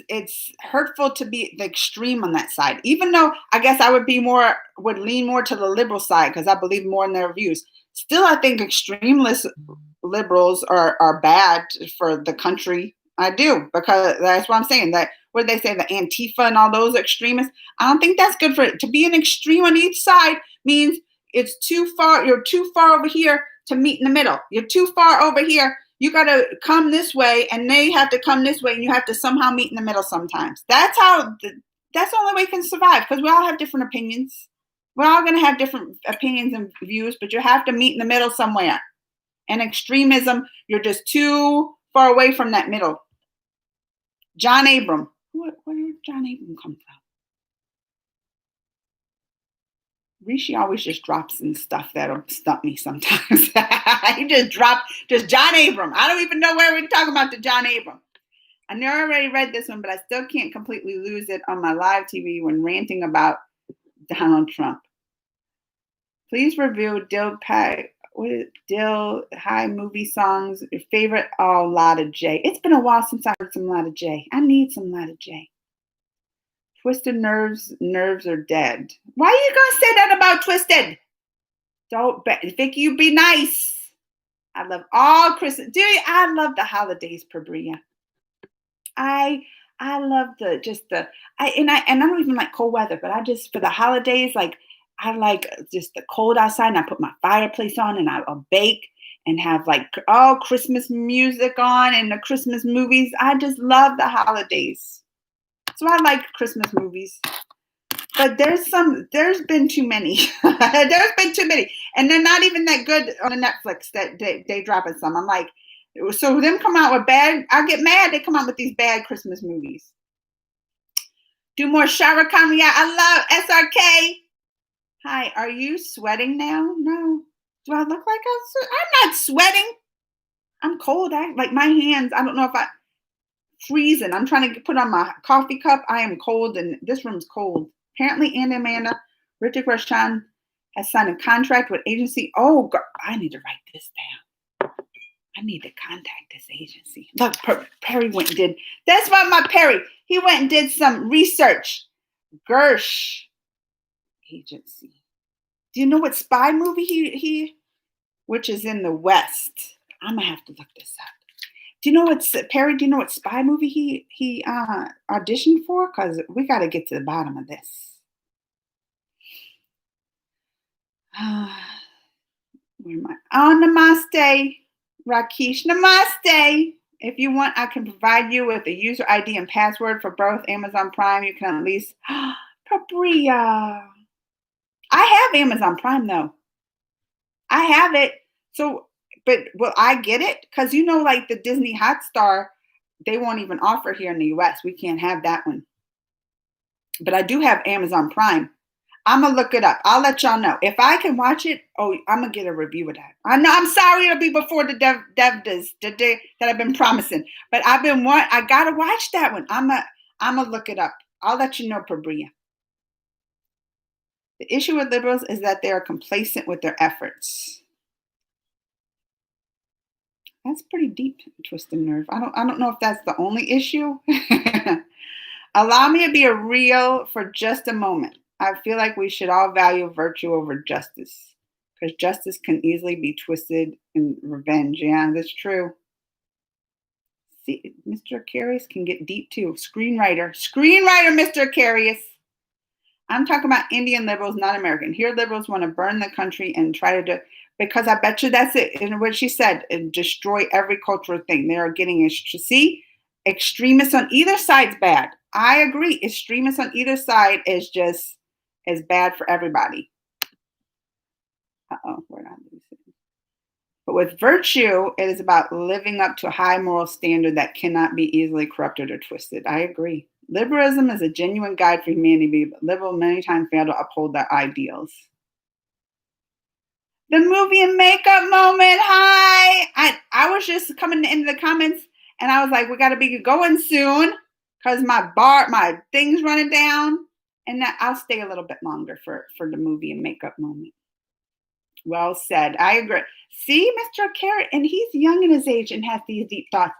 hurtful to be the extreme on that side. Even though I guess I would lean more to the liberal side because I believe more in their views. Still, I think extremist liberals are bad for the country. I do, because that's what I'm saying. That what they say, the Antifa and all those extremists. I don't think that's good for it. To be an extreme on each side means it's too far. You're too far over here to meet in the middle. You're too far over here. You got to come this way, and they have to come this way, and you have to somehow meet in the middle sometimes. That's the only way you can survive, because we all have different opinions. We're all going to have different opinions and views, but you have to meet in the middle somewhere. And extremism, you're just too far away from that middle. John Abram. Where did John Abram come from? Rishi always just drops in stuff that'll stump me sometimes. He just John Abram. I don't even know where we're talking about the John Abram. I know I already read this one, but I still can't completely lose it on my live TV when ranting about Donald Trump. Please review Dill High movie songs. Your favorite? Oh, Lotta J. It's been a while since I heard some Lotta J. I need some Lotta J. Twisted nerves are dead. Why are you gonna say that about Twisted? Don't, Vicky, you be nice. I love all Christmas. I love the holidays, Pabria. I love I don't even like cold weather, but I just for the holidays, like I like just the cold outside, and I put my fireplace on, and I'll bake and have like all Christmas music on and the Christmas movies. I just love the holidays. So I like Christmas movies, but there's been too many. There's been too many, and they're not even that good on the Netflix that they dropping some. I'm like, so them come out with bad. I get mad. They come out with these bad Christmas movies. Do more Shah Rukh Khan. Yeah, I love SRK. Hi, are you sweating now? No. Do I look like I'm not sweating. I'm cold. Like my hands. I don't know if I. Freezing. I'm trying to put on my coffee cup. I am cold, and this room's cold. Apparently, Anna Amanda, Hrithik Roshan has signed a contract with agency. Oh, God, I need to write this down. I need to contact this agency. Look, Perry went and did. That's why my Perry. He went and did some research. Gersh agency. Do you know what spy movie he which is in the West? I'm gonna have to look this up. Do you know what Perry? Do you know what spy movie he auditioned for? Because we got to get to the bottom of this. Where am I? Oh, namaste, Rakesh. Namaste. If you want, I can provide you with a user ID and password for both Amazon Prime. You can at least Pabria. I have Amazon Prime though. I have it. So. But will I get it? Because like the Disney Hotstar, they won't even offer it here in the US. We can't have that one. But I do have Amazon Prime. I'm going to look it up. I'll let y'all know. If I can watch it, I'm going to get a review of that. I know, I'm sorry it'll be before the dev does, the day that I've been promising. But I got to watch that one. I'm going to look it up. I'll let you know, Pabria. The issue with liberals is that they are complacent with their efforts. That's pretty deep, Twisted Nerve. I don't know if that's the only issue. Allow me to be a real for just a moment. I feel like we should all value virtue over justice, because justice can easily be twisted in revenge. Yeah, that's true. See, Mr. Carius can get deep too. Screenwriter, Mr. Carius. I'm talking about Indian liberals, not American. Here, liberals want to burn the country and try to do. Because I bet you that's it. And what she said, and destroy every cultural thing. They are getting extremists on either side's bad. I agree. Extremists on either side is bad for everybody. Where did I lose it? But with virtue, it is about living up to a high moral standard that cannot be easily corrupted or twisted. I agree. Liberalism is a genuine guide for humanity, but liberals many times fail to uphold their ideals. The movie and makeup moment. Hi. I was just coming into the comments, and I was like, we got to be going soon because my thing's running down. And I'll stay a little bit longer for the movie and makeup moment. Well said. I agree. See, Mr. Carrot, and he's young in his age and has these deep thoughts.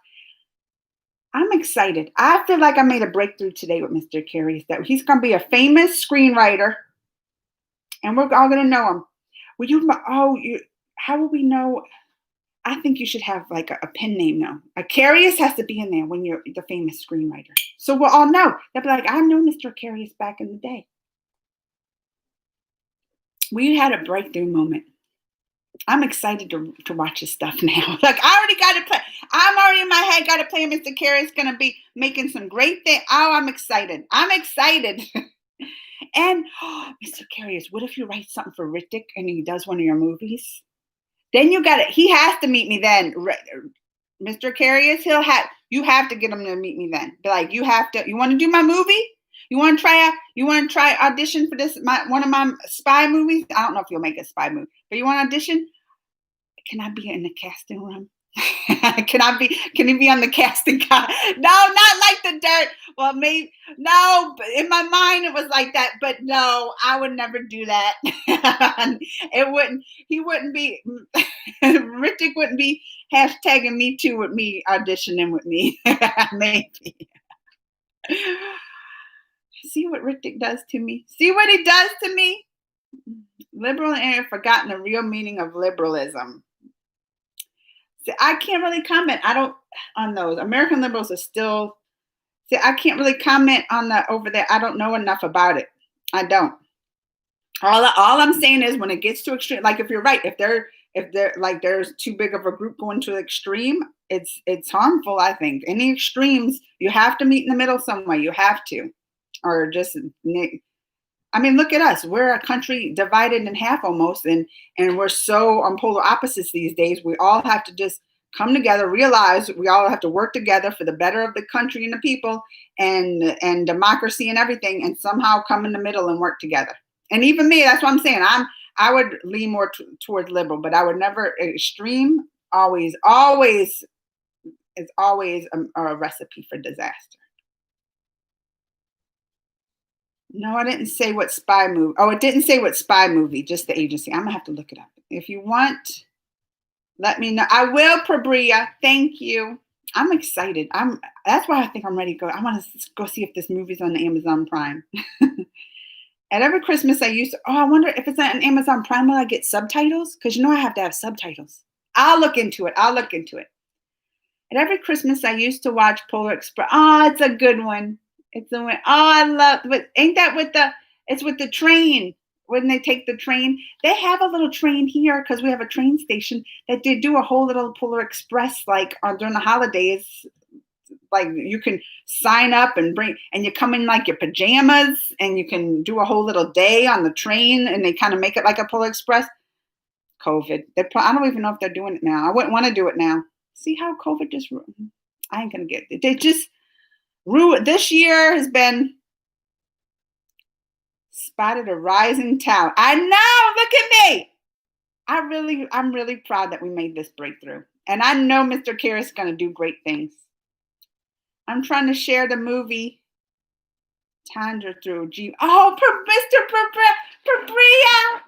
I'm excited. I feel like I made a breakthrough today with Mr. Carius, that he's going to be a famous screenwriter, and we're all going to know him. How will we know? I think you should have like a pen name now. A Carius has to be in there when you're the famous screenwriter. So we'll all know. They'll be like, I know Mr. Carius back in the day. We had a breakthrough moment. I'm excited to watch his stuff now. Like I already got to play. I'm already in my head got to play Mr. Carius going to be making some great things. Oh, I'm excited. And Mr. Carius, what if you write something for Hrithik and he does one of your movies? Then you got it. He has to meet me then. Mr. Carius, You have to get them to meet me then. Be like, you want to do my movie? You want to try audition for this, one of my spy movies? I don't know if you'll make a spy movie, but you want to audition? Can I be in the casting room? Can he be on the casting call? No, not like the dirt. Well, maybe, no, but in my mind it was like that, but no, I would never do that. He wouldn't be, Ritik wouldn't be hashtagging me too with me auditioning with me. Maybe. See what Ritik does to me? See what he does to me? Liberal and have forgotten the real meaning of liberalism. See, I can't really comment. I don't on those. American liberals are still. See, I can't really comment on the over there. I don't know enough about it. I don't. All I'm saying is when it gets to extreme, like if you're right, if they're like there's too big of a group going to the extreme, it's harmful. I think any extremes, you have to meet in the middle somewhere. You have to, or just. I mean, look at us. We're a country divided in half almost, and we're so on polar opposites these days. We all have to just come together, realize we all have to work together for the better of the country and the people and democracy and everything, and somehow come in the middle and work together. And even me, that's what I'm saying. I would lean more towards liberal, but I would never extreme. Always is always a recipe for disaster. No, I didn't say what spy movie. Oh, it didn't say what spy movie, just the agency. I'm going to have to look it up. If you want, let me know. I will, Prabria. Thank you. I'm excited. That's why I think I'm ready to go. I want to go see if this movie's on Amazon Prime. At every Christmas I I wonder if it's on Amazon Prime, will I get subtitles? Because I have to have subtitles. I'll look into it. At every Christmas I used to watch Polar Express. Oh, it's a good one. It's the one. Oh, I love. But ain't that it's with the train? When they take the train, they have a little train here because we have a train station that they do a whole little Polar Express like during the holidays. Like you can sign up and you come in like your pajamas and you can do a whole little day on the train and they kind of make it like a Polar Express. COVID. I don't even know if they're doing it now. I wouldn't want to do it now. See how COVID just. I ain't gonna get it. They just. This year has been spotted a rising tower. I know, look at me. I'm really proud that we made this breakthrough. And I know Mr. Karras is going to do great things. I'm trying to share the movie Tandra through G. Oh, Mr. Prabria.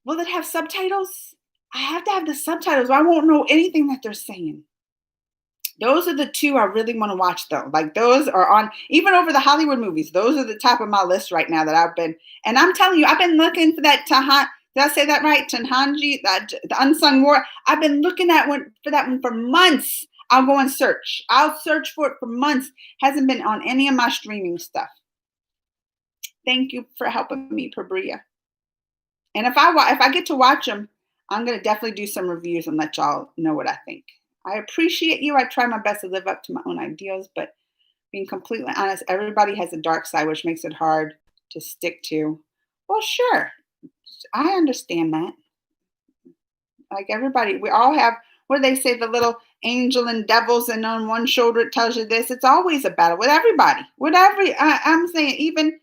Will it have subtitles? I have to have the subtitles. I won't know anything that they're saying. Those are the two I really want to watch, though. Like those are on, even over the Hollywood movies. Those are the top of my list right now that I've been. And I'm telling you, I've been looking for that did I say that right? Tanhanji, the Unsung War. I've been looking for that one for months. I'll go and search. I'll search for it for months. Hasn't been on any of my streaming stuff. Thank you for helping me, Prabria. And if I get to watch them, I'm going to definitely do some reviews and let y'all know what I think. I appreciate you. I try my best to live up to my own ideals, but being completely honest, everybody has a dark side, which makes it hard to stick to. Well, sure. I understand that. Like everybody, we all have, what do they say, the little angel and devils, and on one shoulder it tells you this. It's always a battle with everybody. I'm saying even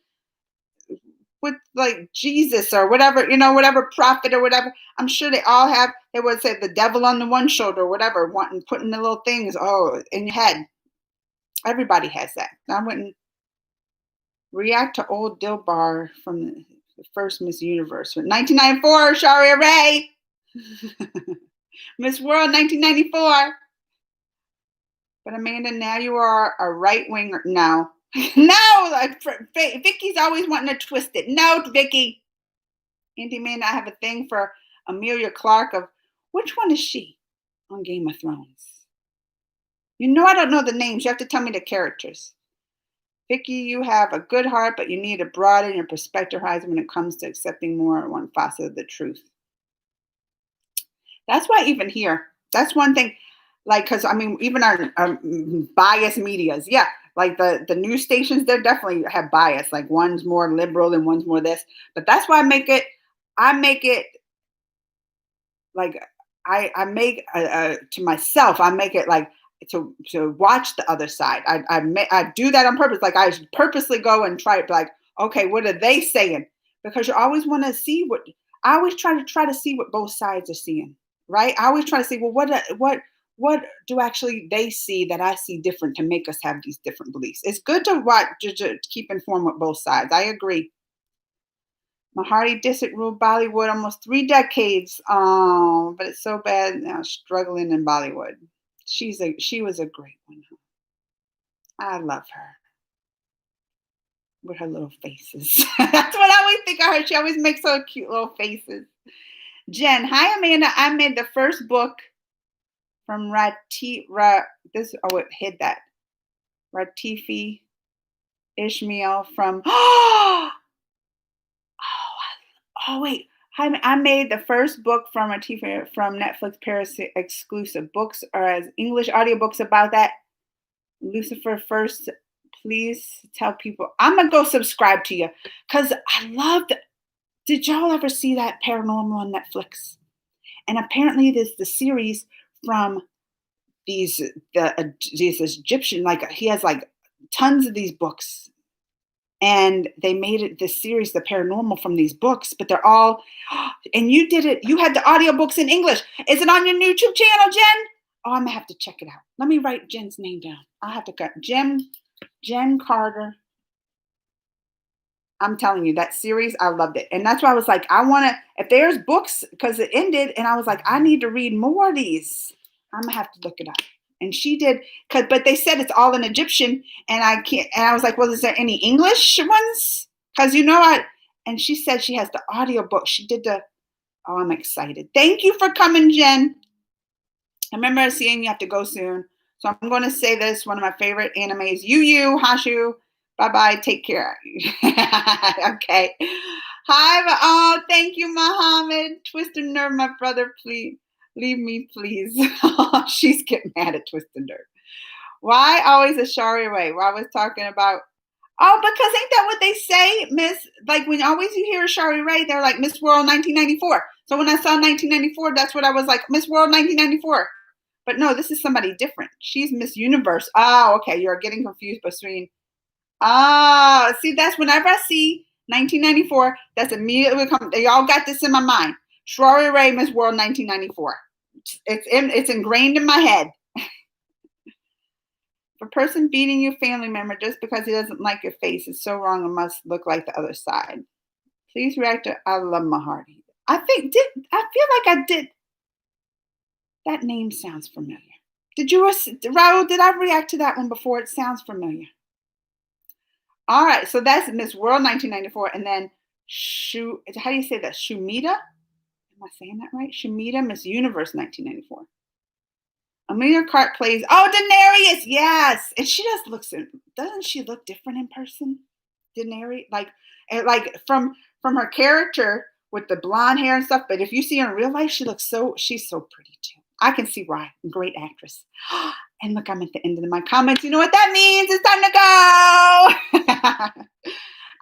with like Jesus or whatever, whatever prophet or whatever, I'm sure they would say the devil on the one shoulder or whatever, putting the little things, in your head. Everybody has that. I wouldn't react to old Dilbar from the first Miss Universe. 1994, Sharia Ray. Miss World, 1994. But Amanda, now you are a right winger. No. No, Vicky's always wanting to twist it. No, Vicky. Andy may not have a thing for Amelia Clark which one is she on Game of Thrones? I don't know the names. You have to tell me the characters. Vicky, you have a good heart, but you need to broaden your perspective horizon when it comes to accepting more one facet of the truth. That's why even here, that's one thing. Like, because even our biased medias, yeah. Like the news stations, they definitely have bias. Like one's more liberal and one's more this. But that's why I make it like I make to myself. I make it like to watch the other side. I do that on purpose. Like I purposely go and try to like, okay, what are they saying? Because you always want to see I always try to see what both sides are seeing, right? I always try to see, well, what do actually they see that I see different to make us have these different beliefs? It's good to watch to keep informed with both sides. I agree. Maharti Dixit ruled Bollywood almost 3 decades. Oh, but it's so bad now, struggling in Bollywood. She was a great one. I love her. With her little faces. That's what I always think of her. She always makes so cute little faces. Jen, hi Amanda. I made the first book from it hid that. Ratifi Ishmael from wait. I made the first book from Netflix Paris exclusive books or as English audiobooks about that. Lucifer first. Please tell people. I'm gonna go subscribe to you because I loved. Did y'all ever see that Paranormal on Netflix? And apparently, there's the series from these Egyptian. Like he has like tons of these books, and they made it this series, the Paranormal, from these books. But they're all. And you did it. You had the audiobooks in English. Is it on your YouTube channel, Jen? Oh, I'm gonna have to check it out. Let me write Jen's name down. I'll have to cut Jen Carter. I'm telling you, that series, I loved it. And that's why I was like, I want to, if there's books, because it ended, and I was like, I need to read more of these. I'm going to have to look it up. And she did, but they said it's all in Egyptian, and I can't, and I was like, well, is there any English ones? Because and she said she has the audiobook. She did I'm excited. Thank you for coming, Jen. I remember seeing you have to go soon. So I'm going to say this, one of my favorite animes, Yu Yu Hakusho. Bye-bye. Take care. Okay. Hi. Thank you, Muhammad. Twisted Nerve, my brother, please. Leave me, please. She's getting mad at Twisted Nerve. Why always a Shari Ray? Well, I was talking about, because ain't that what they say, Miss? Like when always you hear Shari Ray, they're like Miss World 1994. So when I saw 1994, that's what I was like, Miss World 1994. But no, this is somebody different. She's Miss Universe. Oh, okay. You're getting confused between. See, that's whenever I see 1994, that's immediately come. They all got this in my mind. Shari Ray, Miss World 1994. It's ingrained in my head. If a person beating your family member just because he doesn't like your face is so wrong and must look like the other side. Please react to I love Maharti. I feel like I did. That name sounds familiar. Raul, did I react to that one before? It sounds familiar. All right, so that's Miss World 1994. And then, how do you say that? Shumita? Am I saying that right? Shumita, Miss Universe 1994. Amelia Clark plays, Daenerys, yes. And she doesn't she look different in person? Daenerys, like from her character with the blonde hair and stuff. But if you see her in real life, she's so pretty too. I can see why. Great actress. And look, I'm at the end of my comments. You know what that means? It's time to go.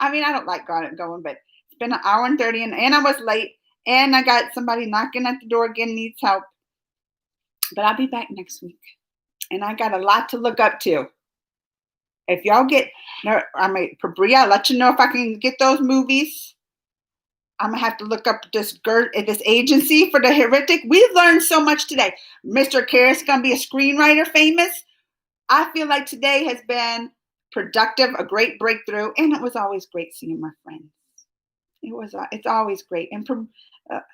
I mean, I don't like going, but it's been an hour and 30 and I was late. And I got somebody knocking at the door again, needs help. But I'll be back next week. And I got a lot to look up to. If y'all I'll let you know if I can get those movies. I'm going to have to look up this agency for the heretic. We've learned so much today. Mr. Karras going to be a screenwriter famous. I feel like today has been productive, a great breakthrough, and it was always great seeing my friends. It's always great. And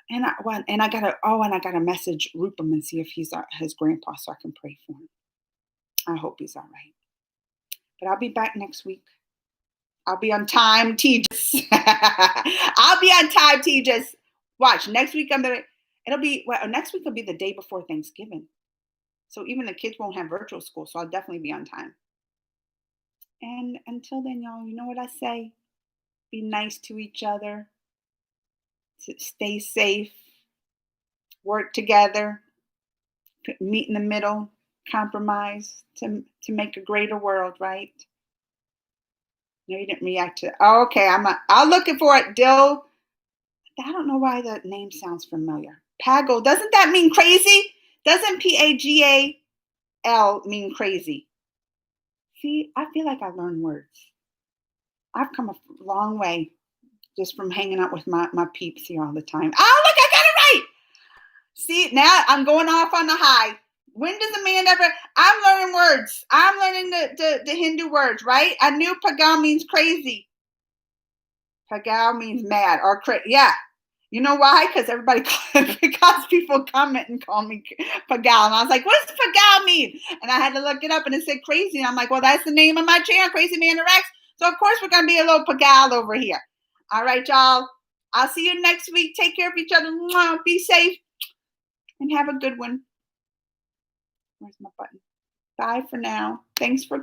I gotta message Rupam and see if he's his grandpa so I can pray for him. I hope he's all right. But I'll be back next week. I'll be on time, Tejas. I'll be on time, Tejas. Watch, next week next week will be the day before Thanksgiving. So even the kids won't have virtual school, so I'll definitely be on time. And until then, y'all, you know what I say? Be nice to each other. Stay safe. Work together. Meet in the middle. Compromise to make a greater world, right? No, you didn't react to it. Oh, okay, I'll look for it. Dill. I don't know why that name sounds familiar. Pagal. Doesn't that mean crazy? Doesn't Pagal L mean crazy. See, I feel like I learned words. I've come a long way just from hanging out with my peeps here all the time. Oh, look, I got it right. See, now I'm going off on the high. When does a man ever? I'm learning words. I'm learning the Hindu words, right? I knew pagal means crazy. Pagal means mad or crazy. Yeah. You know why? Because people comment and call me pagal. And I was like, what does pagal mean? And I had to look it up and it said crazy. And I'm like, well, that's the name of my channel, Crazy Man Rex. So of course we're going to be a little pagal over here. All right, y'all. I'll see you next week. Take care of each other. Be safe and have a good one. Where's my button? Bye for now. Thanks for